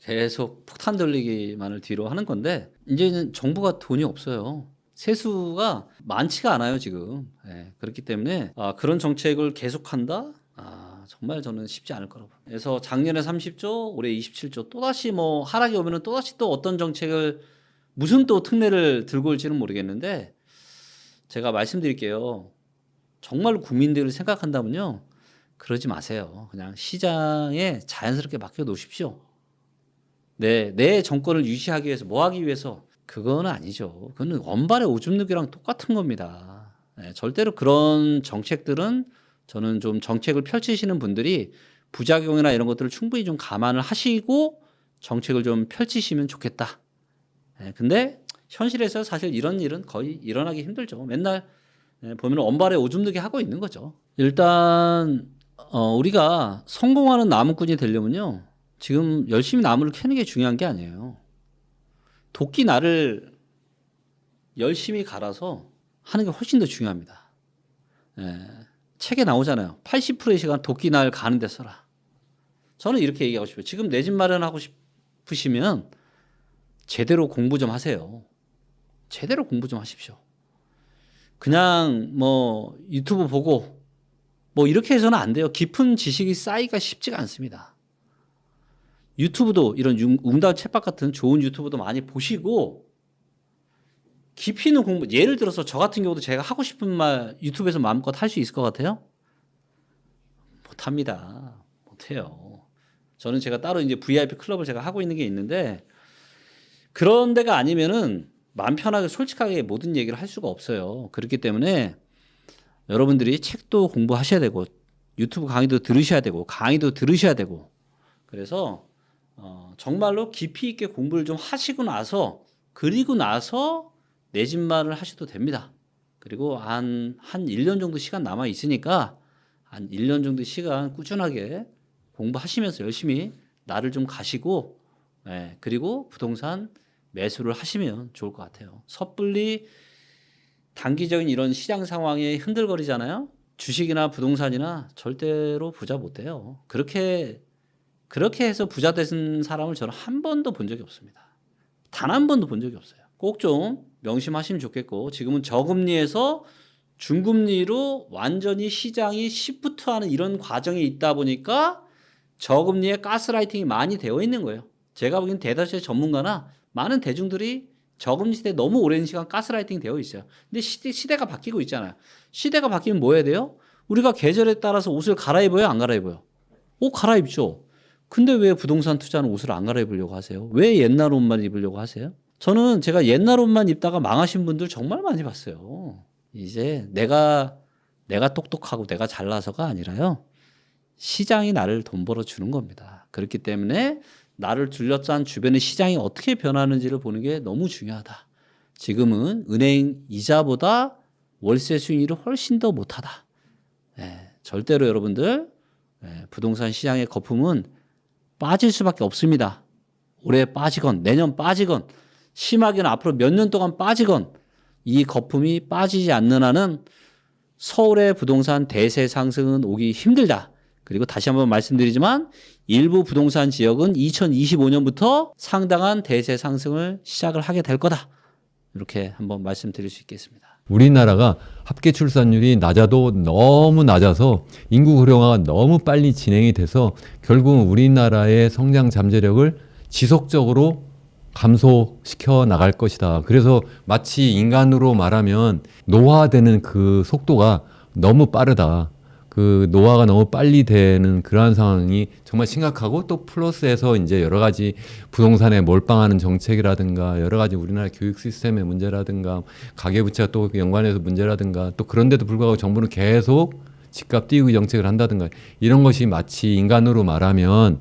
계속 폭탄 돌리기만을 뒤로 하는 건데 이제는 정부가 돈이 없어요. 세수가 많지가 않아요 지금. 그렇기 때문에 그런 정책을 계속한다? 정말 저는 쉽지 않을 거라고. 그래서 작년에 30조, 올해 27조, 또다시 뭐 하락이 오면은 또다시 또 어떤 정책을 무슨 또 특례를 들고 올지는 모르겠는데 제가 말씀드릴게요. 정말로 국민들을 생각한다면요. 그러지 마세요. 그냥 시장에 자연스럽게 맡겨 놓으십시오. 내 정권을 유지하기 위해서 뭐 하기 위해서 그건 아니죠. 그건 원발의 오줌 누기랑 똑같은 겁니다. 절대로 그런 정책들은 저는 좀 정책을 펼치시는 분들이 부작용이나 이런 것들을 충분히 좀 감안을 하시고 정책을 좀 펼치시면 좋겠다. 근데 현실에서 사실 이런 일은 거의 일어나기 힘들죠. 맨날 보면 원발에 오줌 누기 하고 있는 거죠. 일단 우리가 성공하는 나무꾼이 되려면요. 지금 열심히 나무를 캐는 게 중요한 게 아니에요. 도끼 날을 열심히 갈아서 하는 게 훨씬 더 중요합니다. 책에 나오잖아요. 80%의 시간 도끼 날 가는 데 써라. 저는 이렇게 얘기하고 싶어요. 지금 내 집 마련하고 싶으시면 제대로 공부 좀 하세요. 제대로 공부 좀 하십시오. 그냥 뭐 유튜브 보고 뭐 이렇게 해서는 안 돼요. 깊은 지식이 쌓이기가 쉽지가 않습니다. 유튜브도 이런 웅다운 챗박 같은 좋은 유튜브도 많이 보시고 깊이 있는 공부, 예를 들어서 저 같은 경우도 제가 하고 싶은 말 유튜브에서 마음껏 할 수 있을 것 같아요? 못합니다. 못해요. 저는 제가 따로 이제 VIP 클럽을 제가 하고 있는 게 있는데 그런 데가 아니면은 마음 편하게 솔직하게 모든 얘기를 할 수가 없어요. 그렇기 때문에 여러분들이 책도 공부하셔야 되고 유튜브 강의도 들으셔야 되고 강의도 들으셔야 되고 그래서 정말로 깊이 있게 공부를 좀 하시고 나서 그리고 나서 내 집 마련을 하셔도 됩니다. 그리고 한 1년 정도 시간 남아 있으니까 한 1년 정도 시간 꾸준하게 공부하시면서 열심히 나를 좀 가시고 그리고 부동산 매수를 하시면 좋을 것 같아요. 섣불리 단기적인 이런 시장 상황에 흔들거리잖아요. 주식이나 부동산이나 절대로 부자 못 돼요. 그렇게 해서 부자 된 사람을 저는 한 번도 본 적이 없습니다. 단 한 번도 본 적이 없어요. 꼭 좀 명심하시면 좋겠고 지금은 저금리에서 중금리로 완전히 시장이 시프트하는 이런 과정이 있다 보니까 저금리에 가스라이팅이 많이 되어 있는 거예요. 제가 보기엔 대다수의 전문가나 많은 대중들이 저금리 시대에 너무 오랜 시간 가스라이팅 되어 있어요. 근데 시대가 바뀌고 있잖아요. 시대가 바뀌면 뭐 해야 돼요? 우리가 계절에 따라서 옷을 갈아입어요? 안 갈아입어요? 옷 갈아입죠. 근데 왜 부동산 투자는 옷을 안 갈아입으려고 하세요? 왜 옛날 옷만 입으려고 하세요? 저는 제가 옛날 옷만 입다가 망하신 분들 정말 많이 봤어요. 이제 내가 똑똑하고 내가 잘나서가 아니라요. 시장이 나를 돈 벌어주는 겁니다. 그렇기 때문에 나를 둘러싼 주변의 시장이 어떻게 변하는지를 보는 게 너무 중요하다. 지금은 은행 이자보다 월세 수익률이 훨씬 더 못하다. 절대로 여러분들 부동산 시장의 거품은 빠질 수밖에 없습니다. 올해 빠지건 내년 빠지건 심하게는 앞으로 몇 년 동안 빠지건 이 거품이 빠지지 않는 한은 서울의 부동산 대세 상승은 오기 힘들다. 그리고 다시 한번 말씀드리지만 일부 부동산 지역은 2025년부터 상당한 대세 상승을 시작을 하게 될 거다. 이렇게 한번 말씀드릴 수 있겠습니다. 우리나라가 합계 출산율이 낮아도 너무 낮아서 인구 고령화가 너무 빨리 진행이 돼서 결국은 우리나라의 성장 잠재력을 지속적으로 감소시켜 나갈 것이다. 그래서 마치 인간으로 말하면 노화되는 그 속도가 너무 빠르다. 그 노화가 너무 빨리 되는 그러한 상황이 정말 심각하고 또 플러스해서 이제 여러 가지 부동산에 몰빵하는 정책이라든가 여러 가지 우리나라 교육 시스템의 문제라든가 가계부채가 또 연관해서 문제라든가 또 그런데도 불구하고 정부는 계속 집값 띄우기 정책을 한다든가 이런 것이 마치 인간으로 말하면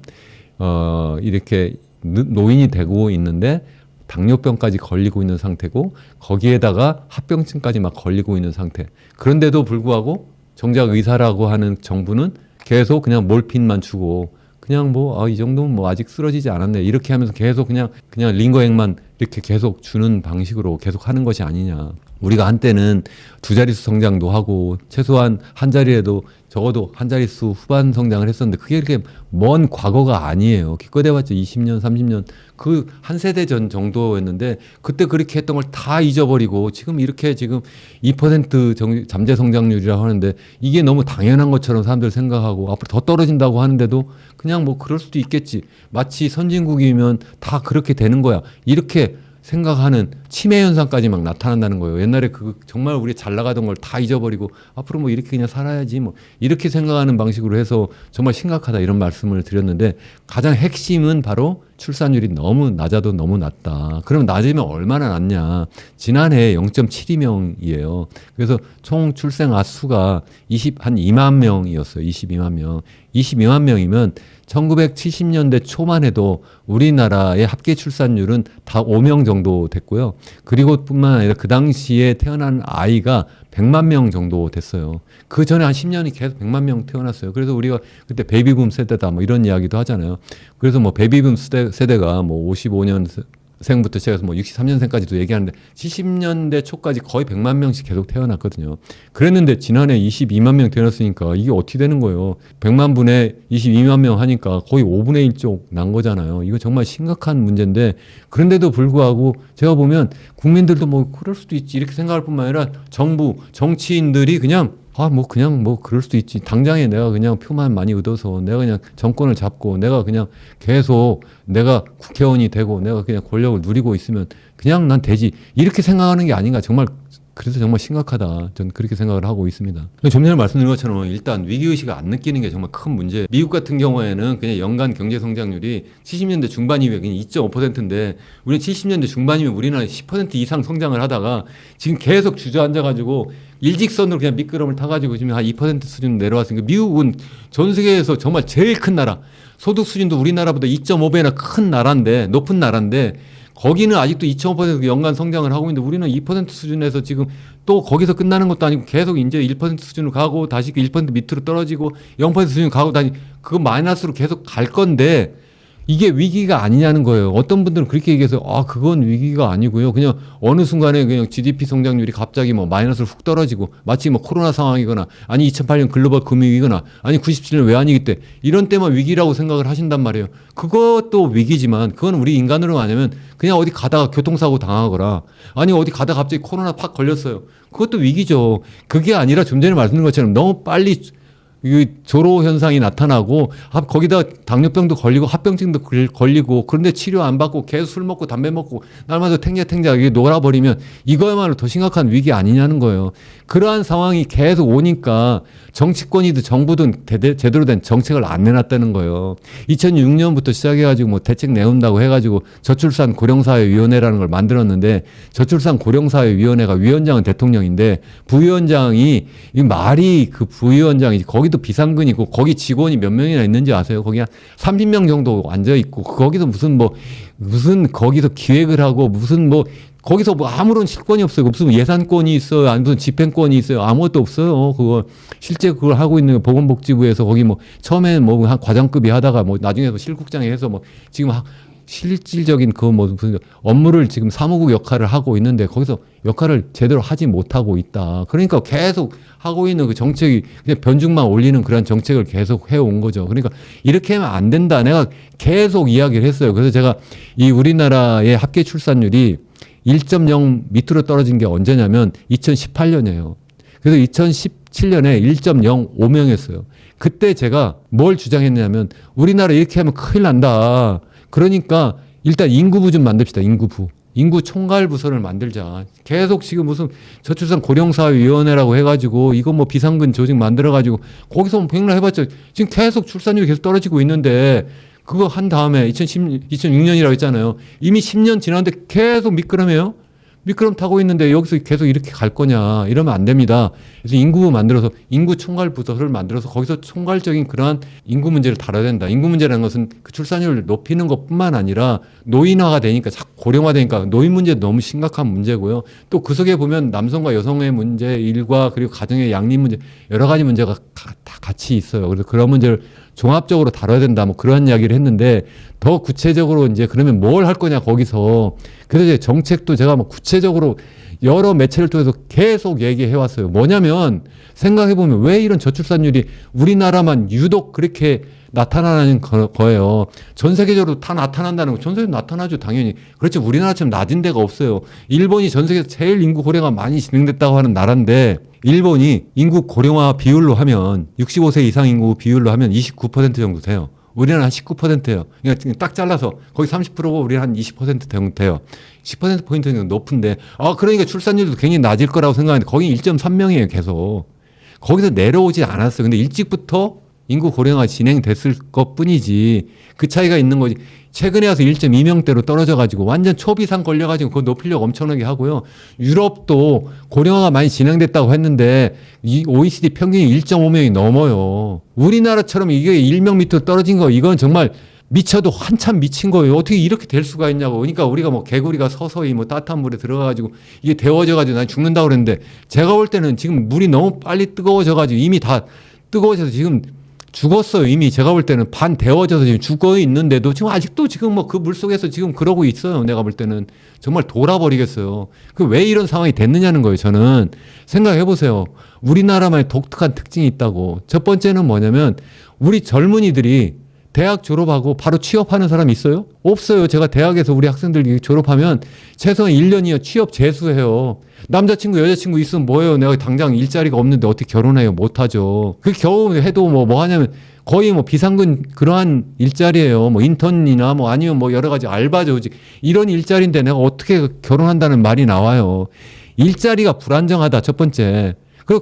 이렇게 노인이 되고 있는데 당뇨병까지 걸리고 있는 상태고 거기에다가 합병증까지 막 걸리고 있는 상태. 그런데도 불구하고 정작 의사라고 하는 정부는 계속 그냥 몰핀만 주고 그냥 뭐 이 정도면 뭐 아직 쓰러지지 않았네 이렇게 하면서 계속 그냥 링거액만 이렇게 계속 주는 방식으로 계속 하는 것이 아니냐. 우리가 한때는 두 자릿수 성장도 하고 최소한 한 자리에도 적어도 한 자릿수 후반 성장을 했었는데 그게 이렇게 먼 과거가 아니에요. 기껏 해봤자 20년, 30년 그 한 세대 전 정도였는데 그때 그렇게 했던 걸 다 잊어버리고 지금 이렇게 지금 2% 잠재 성장률이라고 하는데 이게 너무 당연한 것처럼 사람들 생각하고 앞으로 더 떨어진다고 하는데도 그냥 뭐 그럴 수도 있겠지. 마치 선진국이면 다 그렇게 되는 거야. 이렇게 생각하는 치매 현상까지 막 나타난다는 거예요. 옛날에 그 정말 우리 잘 나가던 걸 다 잊어버리고 앞으로 뭐 이렇게 그냥 살아야지 뭐 이렇게 생각하는 방식으로 해서 정말 심각하다 이런 말씀을 드렸는데 가장 핵심은 바로 출산율이 너무 낮아도 너무 낮다. 그럼 낮으면 얼마나 낮냐. 지난해 0.72명이에요. 그래서 총 출생아 수가 한 2만 명이었어요. 22만 명. 22만 명이면 1970년대 초만 해도 우리나라의 합계 출산율은 다 5명 정도 됐고요. 그리고 뿐만 아니라 그 당시에 태어난 아이가 100만 명 정도 됐어요. 그 전에 한 10년이 계속 100만 명 태어났어요. 그래서 우리가 그때 베이비붐 세대다 뭐 이런 이야기도 하잖아요. 그래서 뭐 베이비붐 세대가 뭐 55년생부터 시작해서 뭐 63년생까지도 얘기하는데 70년대 초까지 거의 100만 명씩 계속 태어났거든요. 그랬는데 지난해 22만 명 태어났으니까 이게 어떻게 되는 거예요? 100만 분에 22만 명 하니까 거의 5분의 1 쪽 난 거잖아요. 이거 정말 심각한 문제인데 그런데도 불구하고 제가 보면 국민들도 뭐 그럴 수도 있지 이렇게 생각할 뿐만 아니라 정부, 정치인들이 그냥 그냥 그럴 수도 있지. 당장에 내가 그냥 표만 많이 얻어서 내가 그냥 정권을 잡고 내가 그냥 계속 내가 국회의원이 되고 내가 그냥 권력을 누리고 있으면 그냥 난 되지. 이렇게 생각하는 게 아닌가. 그래서 정말 심각하다. 저는 그렇게 생각을 하고 있습니다. 좀 전에 말씀드린 것처럼 일단 위기의식을 안 느끼는 게 정말 큰 문제. 미국 같은 경우에는 그냥 연간 경제 성장률이 70년대 중반 이후에 그냥 2.5%인데 우리는 70년대 중반이면 우리나라 10% 이상 성장을 하다가 지금 계속 주저앉아가지고 일직선으로 그냥 미끄럼을 타가지고 지금 한 2% 수준 내려왔으니까 미국은 전 세계에서 정말 제일 큰 나라. 소득 수준도 우리나라보다 2.5배나 큰 나라인데 높은 나라인데 거기는 아직도 2.5% 연간 성장을 하고 있는데 우리는 2% 수준에서 지금 또 거기서 끝나는 것도 아니고 계속 이제 1% 수준으로 가고 다시 1% 밑으로 떨어지고 0% 수준으로 가고 다시 그거 마이너스로 계속 갈 건데 이게 위기가 아니냐는 거예요. 어떤 분들은 그렇게 얘기해서 그건 위기가 아니고요. 그냥 어느 순간에 그냥 GDP 성장률이 갑자기 뭐 마이너스로 훅 떨어지고 마치 뭐 코로나 상황이거나 아니 2008년 글로벌 금융위기거나 아니 97년 외환위기 때 이런 때만 위기라고 생각을 하신단 말이에요. 그것도 위기지만 그건 우리 인간으로 말하면 그냥 어디 가다가 교통사고 당하거나 아니 어디 가다가 갑자기 코로나 팍 걸렸어요. 그것도 위기죠. 그게 아니라 좀 전에 말씀드린 것처럼 너무 빨리 이 조로 현상이 나타나고 거기다 당뇨병도 걸리고 합병증도 걸리고 그런데 치료 안 받고 계속 술 먹고 담배 먹고 날마다 탱자탱자 이게 놀아버리면 이거야말로 더 심각한 위기 아니냐는 거예요. 그러한 상황이 계속 오니까 정치권이든 정부든 제대로 된 정책을 안 내놨다는 거예요. 2006년부터 시작해가지고 뭐 대책 내온다고 해가지고 저출산 고령사회위원회라는 걸 만들었는데 저출산 고령사회위원회가 위원장은 대통령인데 부위원장이 이 말이 그 부위원장이 거기도 비상근이고 거기 직원이 몇 명이나 있는지 아세요? 거기 한 30명 정도 앉아 있고 거기서 무슨 거기서 기획을 하고 거기서 뭐 아무런 실권이 없어요. 무슨 예산권이 있어요. 아니 무슨 집행권이 있어요. 아무것도 없어요. 그거 실제 그걸 하고 있는 보건복지부에서 거기 뭐 처음에는 뭐 한 과장급이 하다가 뭐 나중에 실국장이 해서 뭐 지금 실질적인 그 무슨 업무를 지금 사무국 역할을 하고 있는데 거기서 역할을 제대로 하지 못하고 있다. 그러니까 계속 하고 있는 그 정책이 그냥 변죽만 올리는 그런 정책을 계속 해온 거죠. 그러니까 이렇게 하면 안 된다. 내가 계속 이야기를 했어요. 그래서 제가 이 우리나라의 합계 출산율이 1.0 밑으로 떨어진 게 언제냐면 2018년이에요. 그래서 2017년에 1.05명이었어요. 그때 제가 뭘 주장했냐면 우리나라 이렇게 하면 큰일 난다. 그러니까 일단 인구부 좀 만듭시다. 인구부. 인구 총괄 부서를 만들자. 계속 지금 무슨 저출산 고령사회위원회라고 해가지고 이거 뭐 비상근 조직 만들어가지고 거기서 뭐 백날 해봤자 지금 계속 출산율이 계속 떨어지고 있는데 그거 한 다음에 2006년이라고 했잖아요. 이미 10년 지났는데 계속 미끄럼이에요. 미끄럼 타고 있는데 여기서 계속 이렇게 갈 거냐. 이러면 안 됩니다. 그래서 인구부 만들어서 인구 총괄 부서를 만들어서 거기서 총괄적인 그러한 인구 문제를 다뤄야 된다. 인구 문제라는 것은 그 출산율을 높이는 것뿐만 아니라 노인화가 되니까 자꾸 고령화되니까 노인 문제 너무 심각한 문제고요. 또 그 속에 보면 남성과 여성의 문제, 일과 그리고 가정의 양립 문제 여러 가지 문제가 다 같이 있어요. 그래서 그런 문제를 종합적으로 다뤄야 된다. 뭐 그런 이야기를 했는데 더 구체적으로 이제 그러면 뭘 할 거냐 거기서. 그래서 이제 정책도 제가 뭐 구체적으로 여러 매체를 통해서 계속 얘기해 왔어요. 뭐냐면 생각해 보면 왜 이런 저출산율이 우리나라만 유독 그렇게 나타나는 거예요. 전 세계적으로 다 나타난다는 거. 전 세계로 나타나죠, 당연히. 그렇죠. 우리나라처럼 낮은 데가 없어요. 일본이 전 세계에서 제일 인구 고령화 많이 진행됐다고 하는 나라인데 일본이 인구 고령화 비율로 하면 65세 이상 인구 비율로 하면 29% 정도 돼요. 우리는 한 19%예요. 그러니까 딱 잘라서 거기 30%고 우리는 한 20% 정도 돼요. 10%포인트는 높은데 그러니까 출산율도 굉장히 낮을 거라고 생각하는데 거기 1.3명이에요, 계속. 거기서 내려오지 않았어요. 근데 일찍부터 인구 고령화 진행됐을 것 뿐이지 그 차이가 있는 거지. 최근에 와서 1.2명대로 떨어져가지고 완전 초비상 걸려가지고 그거 높이려고 엄청나게 하고요. 유럽도 고령화가 많이 진행됐다고 했는데 이 OECD 평균이 1.5명이 넘어요. 우리나라처럼 이게 1명 밑으로 떨어진 거 이건 정말 미쳐도 한참 미친 거예요. 어떻게 이렇게 될 수가 있냐고. 그러니까 우리가 뭐 개구리가 서서히 뭐 따뜻한 물에 들어가가지고 이게 데워져가지고 난 죽는다고 그랬는데 제가 볼 때는 지금 물이 너무 빨리 뜨거워져가지고 이미 다 뜨거워져서 지금 죽었어요. 이미 제가 볼 때는 반 데워져서 지금 죽어 있는데도 지금 아직도 지금 뭐 그 물속에서 지금 그러고 있어요. 내가 볼 때는 정말 돌아버리겠어요. 그 왜 이런 상황이 됐느냐는 거예요. 저는 생각해 보세요. 우리나라만의 독특한 특징이 있다고. 첫 번째는 뭐냐면 우리 젊은이들이 대학 졸업하고 바로 취업하는 사람 있어요? 없어요. 제가 대학에서 우리 학생들 졸업하면 최소한 1년이요. 취업 재수해요. 남자친구, 여자친구 있으면 뭐예요? 내가 당장 일자리가 없는데 어떻게 결혼해요? 못하죠. 그 겨우 해도 뭐 하냐면 거의 뭐 비상근 그러한 일자리예요. 뭐 인턴이나 뭐 아니면 뭐 여러 가지 알바 조직 이런 일자리인데 내가 어떻게 결혼한다는 말이 나와요. 일자리가 불안정하다. 첫 번째.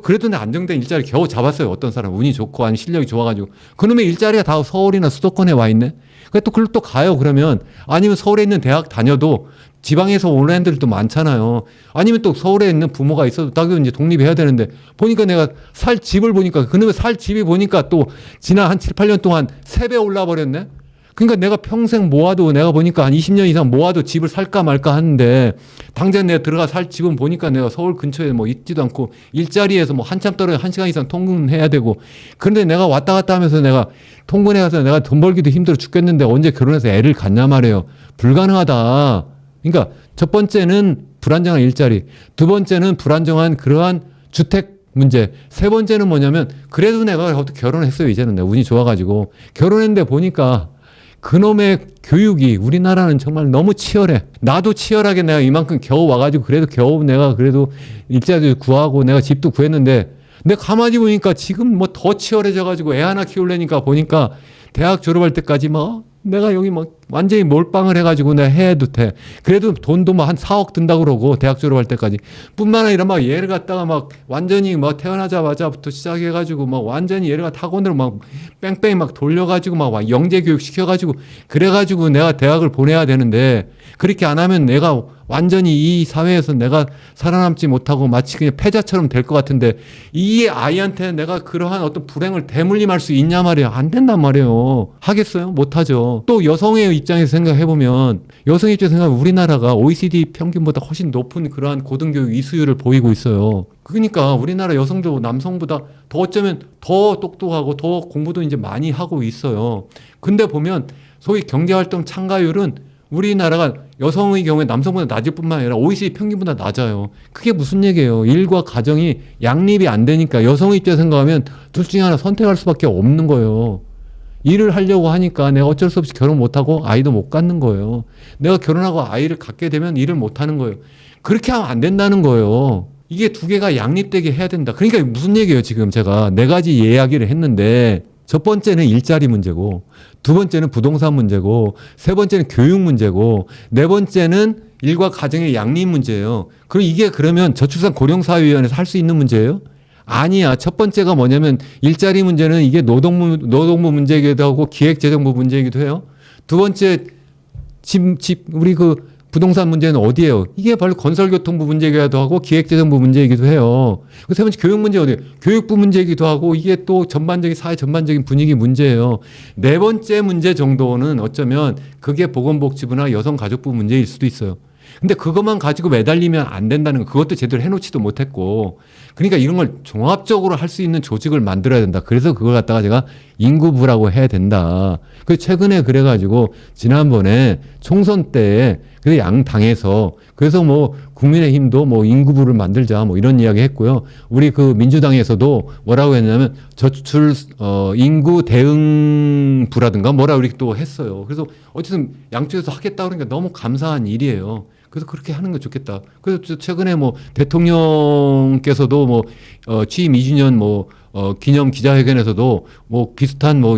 그래도 내 안정된 일자리 겨우 잡았어요. 어떤 사람 운이 좋고 아니 실력이 좋아가지고 그놈의 일자리가 다 서울이나 수도권에 와 있네. 또 그걸 또 가요. 그러면 아니면 서울에 있는 대학 다녀도 지방에서 온 애들도 많잖아요. 아니면 또 서울에 있는 부모가 있어도 나도 이제 독립해야 되는데 보니까 내가 살 집을 보니까 그놈의 살 집이 보니까 또 지난 한 7, 8년 동안 3배 올라 버렸네. 그러니까 내가 평생 모아도 내가 보니까 한 20년 이상 모아도 집을 살까 말까 하는데 당장 내가 들어가 살 집은 보니까 내가 서울 근처에 뭐 있지도 않고 일자리에서 뭐 한참 떨어져 1시간 이상 통근해야 되고 그런데 내가 왔다 갔다 하면서 내가 통근해 가서 내가 돈 벌기도 힘들어 죽겠는데 언제 결혼해서 애를 갖냐 말이에요. 불가능하다. 그러니까 첫 번째는 불안정한 일자리, 두 번째는 불안정한 그러한 주택 문제, 세 번째는 뭐냐면 그래도 내가 어떻게 결혼했어요. 이제는 내가 운이 좋아가지고 결혼했는데 보니까 그놈의 교육이 우리나라는 정말 너무 치열해. 나도 치열하게 내가 이만큼 겨우 와가지고 그래도 겨우 내가 그래도 일자리도 구하고 내가 집도 구했는데 내가 가만히 보니까 지금 뭐 더 치열해져가지고 애 하나 키우려니까 보니까 대학 졸업할 때까지 뭐 내가 여기 뭐 완전히 몰빵을 해가지고 내가 해도 돼. 그래도 돈도 뭐 한 4억 든다고 그러고 대학 졸업할 때까지. 뿐만 아니라 막 얘를 갖다가 막 완전히 뭐 태어나자마자부터 시작해가지고 막 완전히 얘를 학원으로 막 뺑뺑이 막 돌려가지고 막 영재 교육 시켜가지고 그래가지고 내가 대학을 보내야 되는데 그렇게 안 하면 내가 완전히 이 사회에서 내가 살아남지 못하고 마치 그냥 패자처럼 될 것 같은데 이 아이한테 내가 그러한 어떤 불행을 대물림할 수 있냐 말이에요. 안 된단 말이에요. 하겠어요? 못하죠. 또 여성의 입장에서 생각해보면 여성 입장에서 생각하면 우리나라가 OECD 평균보다 훨씬 높은 그러한 고등교육 이수율을 보이고 있어요. 그러니까 우리나라 여성도 남성보다 더 어쩌면 더 똑똑하고 더 공부도 이제 많이 하고 있어요. 근데 보면 소위 경제활동 참가율은 우리나라가 여성의 경우에 남성보다 낮을 뿐만 아니라 OECD 평균보다 낮아요. 그게 무슨 얘기예요? 일과 가정이 양립이 안 되니까 여성의 입장에서 생각하면 둘 중에 하나 선택할 수밖에 없는 거예요. 일을 하려고 하니까 내가 어쩔 수 없이 결혼 못하고 아이도 못 갖는 거예요. 내가 결혼하고 아이를 갖게 되면 일을 못하는 거예요. 그렇게 하면 안 된다는 거예요. 이게 두 개가 양립되게 해야 된다. 그러니까 무슨 얘기예요? 지금 제가 네 가지 이야기를 했는데 첫 번째는 일자리 문제고, 두 번째는 부동산 문제고, 세 번째는 교육 문제고, 네 번째는 일과 가정의 양립 문제예요. 그럼 이게 그러면 저출산 고령사회위원회에서 할 수 있는 문제예요? 아니야. 첫 번째가 뭐냐면 일자리 문제는 이게 노동부 문제이기도 하고 기획재정부 문제이기도 해요. 두 번째 우리 그 부동산 문제는 어디예요? 이게 바로 건설교통부 문제이기도 하고 기획재정부 문제이기도 해요. 그 세 번째 교육 문제 어디예요? 교육부 문제이기도 하고 이게 또 전반적인 사회 전반적인 분위기 문제예요. 네 번째 문제 정도는 어쩌면 그게 보건복지부나 여성가족부 문제일 수도 있어요. 근데 그것만 가지고 매달리면 안 된다는 거, 그것도 제대로 해놓지도 못했고. 그러니까 이런 걸 종합적으로 할 수 있는 조직을 만들어야 된다. 그래서 그걸 갖다가 제가 인구부라고 해야 된다. 그 최근에 그래가지고 지난번에 총선 때 그 양 당에서 그래서 뭐 국민의힘도 뭐 인구부를 만들자 뭐 이런 이야기 했고요. 우리 그 민주당에서도 뭐라고 했냐면 인구 대응부라든가 뭐라 우리 또 했어요. 그래서 어쨌든 양쪽에서 하겠다 그러니까 너무 감사한 일이에요. 그래서 그렇게 하는 거 좋겠다. 그래서 최근에 뭐 대통령께서도 뭐 취임 2주년 뭐 기념 기자회견에서도 뭐 비슷한 뭐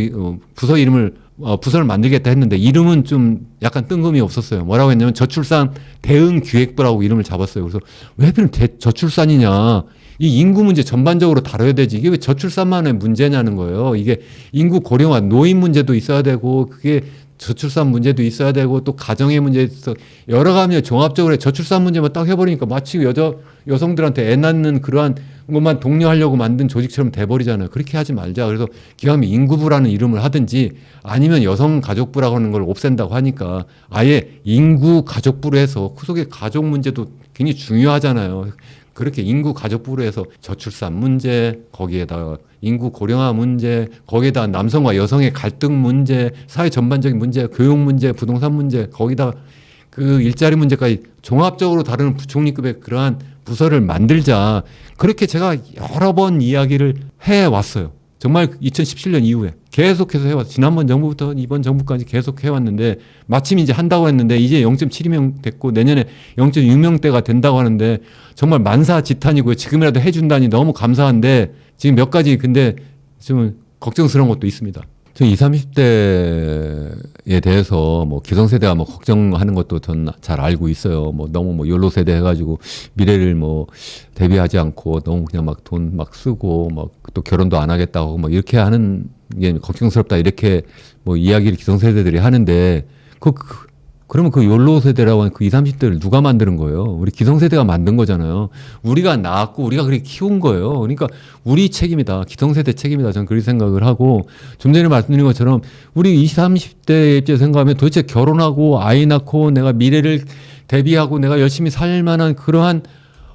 부서 이름을 부서를 만들겠다 했는데 이름은 좀 약간 뜬금이 없었어요. 뭐라고 했냐면 저출산 대응기획부라고 이름을 잡았어요. 그래서 왜 하필 저출산이냐. 이 인구 문제 전반적으로 다뤄야 되지. 이게 왜 저출산만의 문제냐는 거예요. 이게 인구 고령화, 노인 문제도 있어야 되고 그게 저출산 문제도 있어야 되고 또 가정의 문제 있어 여러 가지 종합적으로 저출산 문제만 딱 해버리니까 마치 여성들한테 애 낳는 그러한 것만 독려하려고 만든 조직처럼 돼버리잖아요. 그렇게 하지 말자. 그래서 기왕이면 인구부라는 이름을 하든지 아니면 여성가족부라고 하는 걸 없앤다고 하니까 아예 인구가족부로 해서 그 속에 가족 문제도 굉장히 중요하잖아요. 그렇게 인구가족부로 해서 저출산 문제, 거기에다가 인구 고령화 문제, 거기에다 남성과 여성의 갈등 문제, 사회 전반적인 문제, 교육 문제, 부동산 문제, 거기다 그 일자리 문제까지 종합적으로 다루는 부총리급의 그러한 부서를 만들자. 그렇게 제가 여러 번 이야기를 해왔어요. 정말 2017년 이후에 계속해서 해왔어요. 지난번 정부부터 이번 정부까지 계속 해왔는데 마침 이제 한다고 했는데 이제 0.72명 됐고 내년에 0.6명대가 된다고 하는데 정말 만사지탄이고요. 지금이라도 해준다니 너무 감사한데 지금 몇 가지 근데 좀 걱정스러운 것도 있습니다. 저 20, 30대에 대해서 뭐 기성세대가 뭐 걱정하는 것도 전 잘 알고 있어요. 뭐 너무 뭐 욜로 세대 해가지고 미래를 뭐 대비하지 않고 너무 그냥 막 돈 막 쓰고 막 또 결혼도 안 하겠다고 뭐 이렇게 하는 게 걱정스럽다 이렇게 뭐 이야기를 기성세대들이 하는데 그러면 그 욜로 세대라고 하는 그 20, 30대를 누가 만드는 거예요? 우리 기성세대가 만든 거잖아요. 우리가 낳았고 우리가 그렇게 키운 거예요. 그러니까 우리 책임이다. 기성세대 책임이다. 저는 그렇게 생각을 하고 좀 전에 말씀드린 것처럼 우리 20, 30대 입장에서 생각하면 도대체 결혼하고 아이 낳고 내가 미래를 대비하고 내가 열심히 살 만한 그러한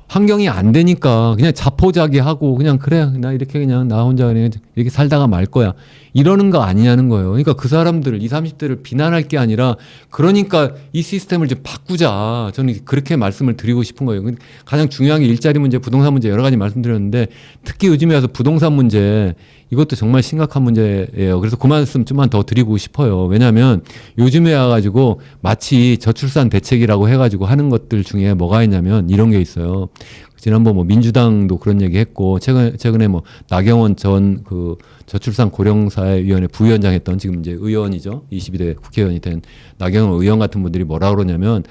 환경이 안 되니까 그냥 자포자기하고 그냥 그래 나 이렇게 그냥 나 혼자 그냥 이렇게 살다가 말 거야 이러는 거 아니냐는 거예요. 그러니까 그 사람들을 20, 30대를 비난할 게 아니라 그러니까 이 시스템을 좀 바꾸자. 저는 그렇게 말씀을 드리고 싶은 거예요. 가장 중요한 게 일자리 문제, 부동산 문제 여러 가지 말씀드렸는데 특히 요즘에 와서 부동산 문제 이것도 정말 심각한 문제예요. 그래서 그 말씀 좀만 더 드리고 싶어요. 왜냐하면 요즘에 와가지고 마치 저출산 대책이라고 해가지고 하는 것들 중에 뭐가 있냐면 이런 게 있어요. 지난번 뭐 민주당도 그런 얘기 했고 최근에 뭐 나경원 전 그 저출산 고령사회위원회 부위원장 했던 지금 이제 의원이죠. 22대 국회의원이 된 나경원 의원 같은 분들이 뭐라 그러냐면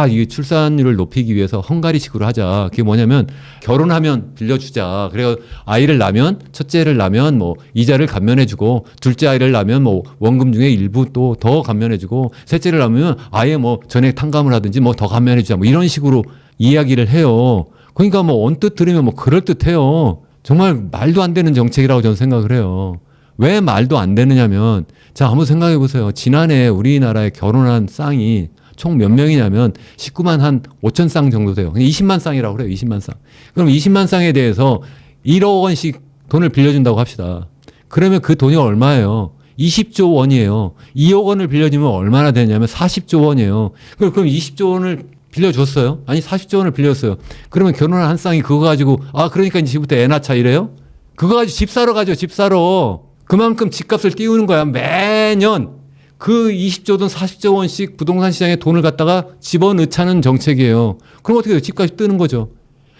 이게 출산율을 높이기 위해서 헝가리식으로 하자. 그게 뭐냐면 결혼하면 빌려주자. 그래서 아이를 낳으면 첫째를 낳으면 뭐 이자를 감면해주고 둘째 아이를 낳으면 뭐 원금 중에 일부 또 더 감면해주고 셋째를 낳으면 아예 뭐 전액 탕감을 하든지 뭐 더 감면해주자. 뭐 이런 식으로 이야기를 해요. 그러니까 뭐 언뜻 들으면 뭐 그럴듯해요. 정말 말도 안 되는 정책이라고 저는 생각을 해요. 왜 말도 안 되느냐면 자 한번 생각해 보세요. 지난해 우리나라에 결혼한 쌍이 총 몇 명이냐면 19만 한 5천 쌍 정도 돼요. 20만 쌍이라고 그래요. 20만 쌍. 그럼 20만 쌍에 대해서 1억 원씩 돈을 빌려준다고 합시다. 그러면 그 돈이 얼마예요? 20조 원이에요. 2억 원을 빌려주면 얼마나 되냐면 40조 원이에요. 그럼 20조 원을 빌려줬어요? 아니 40조 원을 빌렸어요. 그러면 결혼한 한 쌍이 그거 가지고 그러니까 이제부터 애 낳자 이래요? 그거 가지고 집 사러 가죠. 집 사러. 그만큼 집값을 띄우는 거야. 매년 그 20조든 40조 원씩 부동산 시장에 돈을 갖다가 집어넣자는 정책이에요. 그럼 어떻게 돼요? 집값이 뜨는 거죠.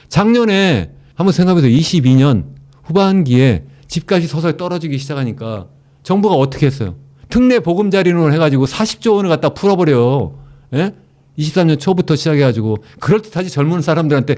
작년에 한번 생각해보세요. 22년 후반기에 집값이 서서히 떨어지기 시작하니까 정부가 어떻게 했어요? 특례 보금자리론을 해가지고 40조 원을 갖다 풀어버려요. 예? 23년 초부터 시작해가지고 그럴듯하지 젊은 사람들한테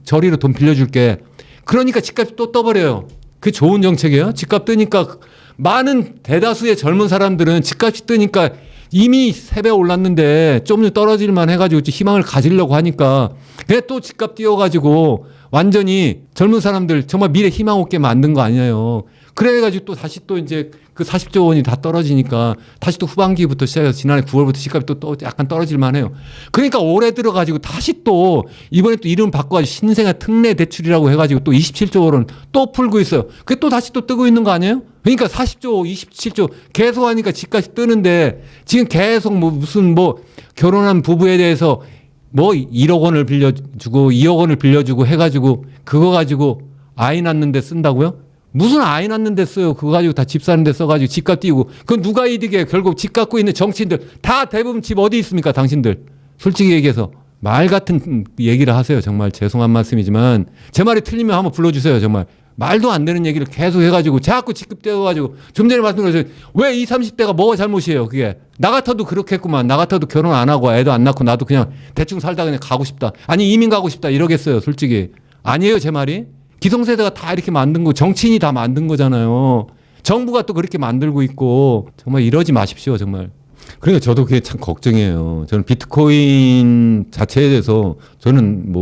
저리로 돈 빌려줄게. 그러니까 집값이 또 떠버려요. 그게 좋은 정책이에요? 집값 뜨니까 많은 대다수의 젊은 사람들은 집값이 뜨니까 이미 3배 올랐는데 좀 떨어질만 해가지고 희망을 가지려고 하니까 그래 또 집값 띄워가지고 완전히 젊은 사람들 정말 미래 희망 없게 만든 거 아니에요. 그래가지고 또 다시 또 이제 그 40조 원이 다 떨어지니까 다시 또 후반기부터 시작해서 지난해 9월부터 집값이 또 약간 떨어질만 해요. 그러니까 올해 들어가지고 다시 또 이번에 또 이름 바꿔가지고 신생아 특례 대출이라고 해가지고 또 27조 원을 또 풀고 있어요. 그게 또 다시 또 뜨고 있는 거 아니에요? 그러니까 40조, 27조 계속 하니까 집값이 뜨는데 지금 계속 무슨 결혼한 부부에 대해서 1억 원을 빌려주고 2억 원을 빌려주고 해가지고 그거 가지고 아이 낳는데 쓴다고요? 무슨 아이 낳는데 써요? 그거 가지고 다 집 사는데 써가지고 집값 띄우고 그건 누가 이득이에요? 결국 집 갖고 있는 정치인들 다 대부분 집 어디 있습니까? 당신들 솔직히 얘기해서 말 같은 얘기를 하세요. 정말 죄송한 말씀이지만 제 말이 틀리면 한번 불러주세요. 정말 말도 안 되는 얘기를 계속 해가지고 자꾸 집값 띄워가지고 좀 전에 말씀드렸어요. 왜 20, 30대가 뭐가 잘못이에요? 그게 나 같아도 그렇게 했구만. 나 같아도 결혼 안 하고 애도 안 낳고 나도 그냥 대충 살다 그냥 가고 싶다. 아니 이민 가고 싶다 이러겠어요. 솔직히 아니에요 제 말이? 기성세대가 다 이렇게 만든 거 정치인이 다 만든 거잖아요. 정부가 또 그렇게 만들고 있고 정말 이러지 마십시오 정말. 그러니까 저도 그게 참 걱정이에요. 저는 비트코인 자체에 대해서 저는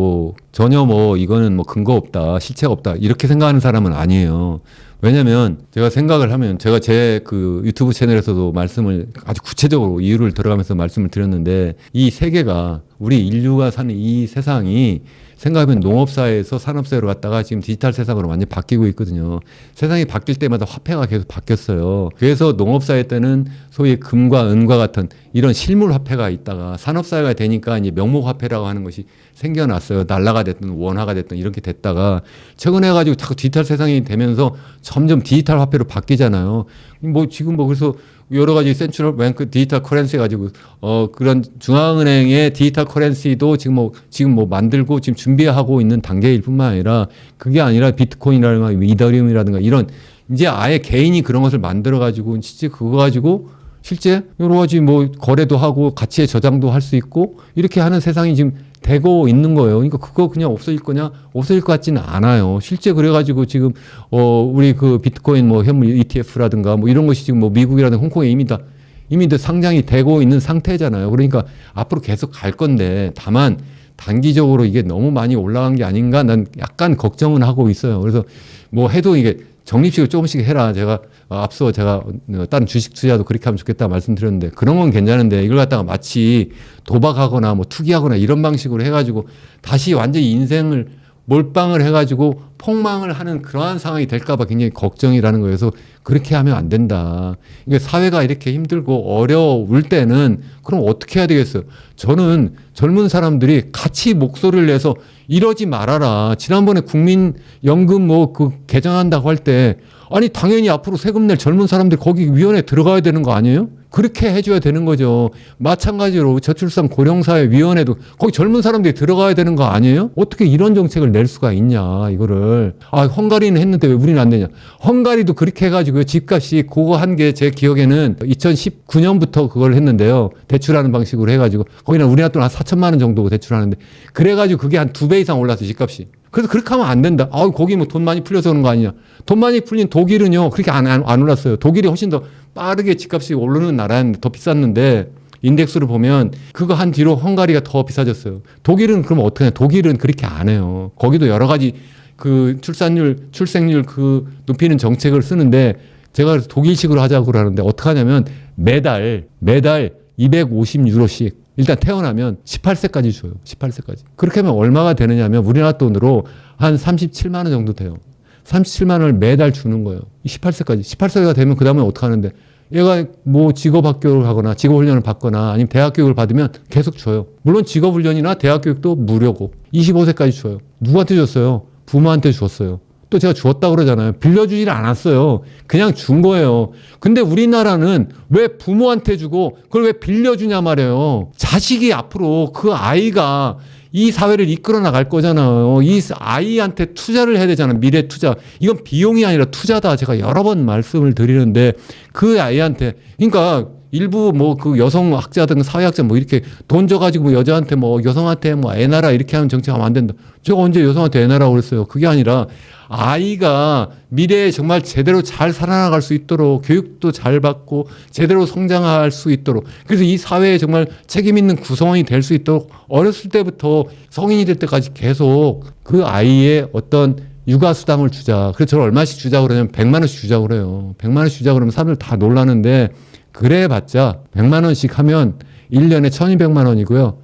전혀 이거는 근거 없다, 실체가 없다 이렇게 생각하는 사람은 아니에요. 왜냐면 제가 생각을 하면 제가 제 그 유튜브 채널에서도 말씀을 아주 구체적으로 이유를 들어가면서 말씀을 드렸는데 이 세계가 우리 인류가 사는 이 세상이 생각하면 농업사회에서 산업사회로 갔다가 지금 디지털 세상으로 완전히 바뀌고 있거든요. 세상이 바뀔 때마다 화폐가 계속 바뀌었어요. 그래서 농업사회 때는 소위 금과 은과 같은 이런 실물 화폐가 있다가 산업사회가 되니까 이제 명목화폐라고 하는 것이 생겨났어요. 달러가 됐든 원화가 됐든 이렇게 됐다가 최근에 가지고 자꾸 디지털 세상이 되면서 점점 디지털 화폐로 바뀌잖아요. 지금 그래서 여러 가지 센트럴 뱅크 디지털 커런시 가지고 그런 중앙은행의 디지털 커런시도 지금 만들고 지금 준비하고 있는 단계일 뿐만 아니라 그게 아니라 비트코인이라든가 이더리움이라든가 이런 이제 아예 개인이 그런 것을 만들어 가지고 실제 그거 가지고 실제 여러 가지 거래도 하고 가치의 저장도 할 수 있고 이렇게 하는 세상이 지금 되고 있는 거예요. 그러니까 그거 그냥 없어질 거냐? 없어질 것 같지는 않아요. 실제 그래가지고 지금 우리 그 비트코인 현물 ETF라든가 이런 것이 지금 미국이라든가 홍콩에 이미 다 상장이 되고 있는 상태잖아요. 그러니까 앞으로 계속 갈 건데 다만 단기적으로 이게 너무 많이 올라간 게 아닌가 난 약간 걱정은 하고 있어요. 그래서 해도 이게 적립식으로 조금씩 해라. 앞서 제가 다른 주식 투자도 그렇게 하면 좋겠다 말씀드렸는데 그런 건 괜찮은데 이걸 갖다가 마치 도박하거나 투기하거나 이런 방식으로 해가지고 다시 완전히 인생을 몰빵을 해가지고 폭망을 하는 그러한 상황이 될까봐 굉장히 걱정이라는 거예요. 그래서 그렇게 하면 안 된다. 그러니까 사회가 이렇게 힘들고 어려울 때는 그럼 어떻게 해야 되겠어요? 저는 젊은 사람들이 같이 목소리를 내서 이러지 말아라. 지난번에 국민연금 개정한다고 할 때 아니 당연히 앞으로 세금 낼 젊은 사람들이 거기 위원회에 들어가야 되는 거 아니에요? 그렇게 해줘야 되는 거죠. 마찬가지로 저출산 고령사회 위원회도 거기 젊은 사람들이 들어가야 되는 거 아니에요? 어떻게 이런 정책을 낼 수가 있냐 이거를. 헝가리는 했는데 왜 우리는 안 되냐. 헝가리도 그렇게 해가지고 집값이 그거 한 게 제 기억에는 2019년부터 그걸 했는데요. 대출하는 방식으로 해가지고 거기는 우리나라 돈 한 4천만 원 정도 대출하는데 그래가지고 그게 한 2배 이상 올랐어요 집값이. 그래서 그렇게 하면 안 된다. 거기 돈 많이 풀려서 그런 거 아니냐. 돈 많이 풀린 독일은요 그렇게 안 올랐어요. 독일이 훨씬 더 빠르게 집값이 오르는 나라였는데 더 비쌌는데 인덱스를 보면 그거 한 뒤로 헝가리가 더 비싸졌어요. 독일은 그럼 어떻게 해요? 독일은 그렇게 안 해요. 거기도 여러 가지 그 출생률 높이는 정책을 쓰는데 제가 그래서 독일식으로 하자고 그러는데 어떻게 하냐면 매달 250유로씩 일단 태어나면 18세까지 줘요. 18세까지. 그렇게 하면 얼마가 되느냐면 우리나라 돈으로 한 37만 원 정도 돼요. 37만 원을 매달 주는 거예요. 18세까지. 18세가 되면 그 다음에 어떻게 하는데 얘가 뭐 직업학교를 가거나 직업훈련을 받거나 아니면 대학교육을 받으면 계속 줘요. 물론 직업훈련이나 대학교육도 무료고 25세까지 줘요. 누구한테 줬어요? 부모한테 줬어요. 또 제가 주었다고 그러잖아요. 빌려주질 않았어요. 그냥 준 거예요. 근데 우리나라는 왜 부모한테 주고 그걸 왜 빌려주냐 말이에요. 자식이 앞으로 그 아이가 이 사회를 이끌어 나갈 거잖아요. 이 아이한테 투자를 해야 되잖아요. 미래 투자. 이건 비용이 아니라 투자다. 제가 여러 번 말씀을 드리는데 그 아이한테 그러니까 일부 뭐 그 여성 학자든 사회학자 뭐 이렇게 돈 줘가지고 뭐 여자한테 뭐 여성한테 뭐 애나라 이렇게 하는 정책하면 안 된다. 제가 언제 여성한테 애나라고 그랬어요. 그게 아니라 아이가 미래에 정말 제대로 잘 살아나갈 수 있도록 교육도 잘 받고 제대로 성장할 수 있도록 그래서 이 사회에 정말 책임 있는 구성원이 될 수 있도록 어렸을 때부터 성인이 될 때까지 계속 그 아이의 어떤 육아수당을 주자. 그래서 저를 얼마씩 주자 그러냐면 100만 원씩 주자 그래요. 100만 원씩 주자 그러면 사람들 다 놀라는데 그래 봤자 100만 원씩 하면 1년에 1200만 원이고요.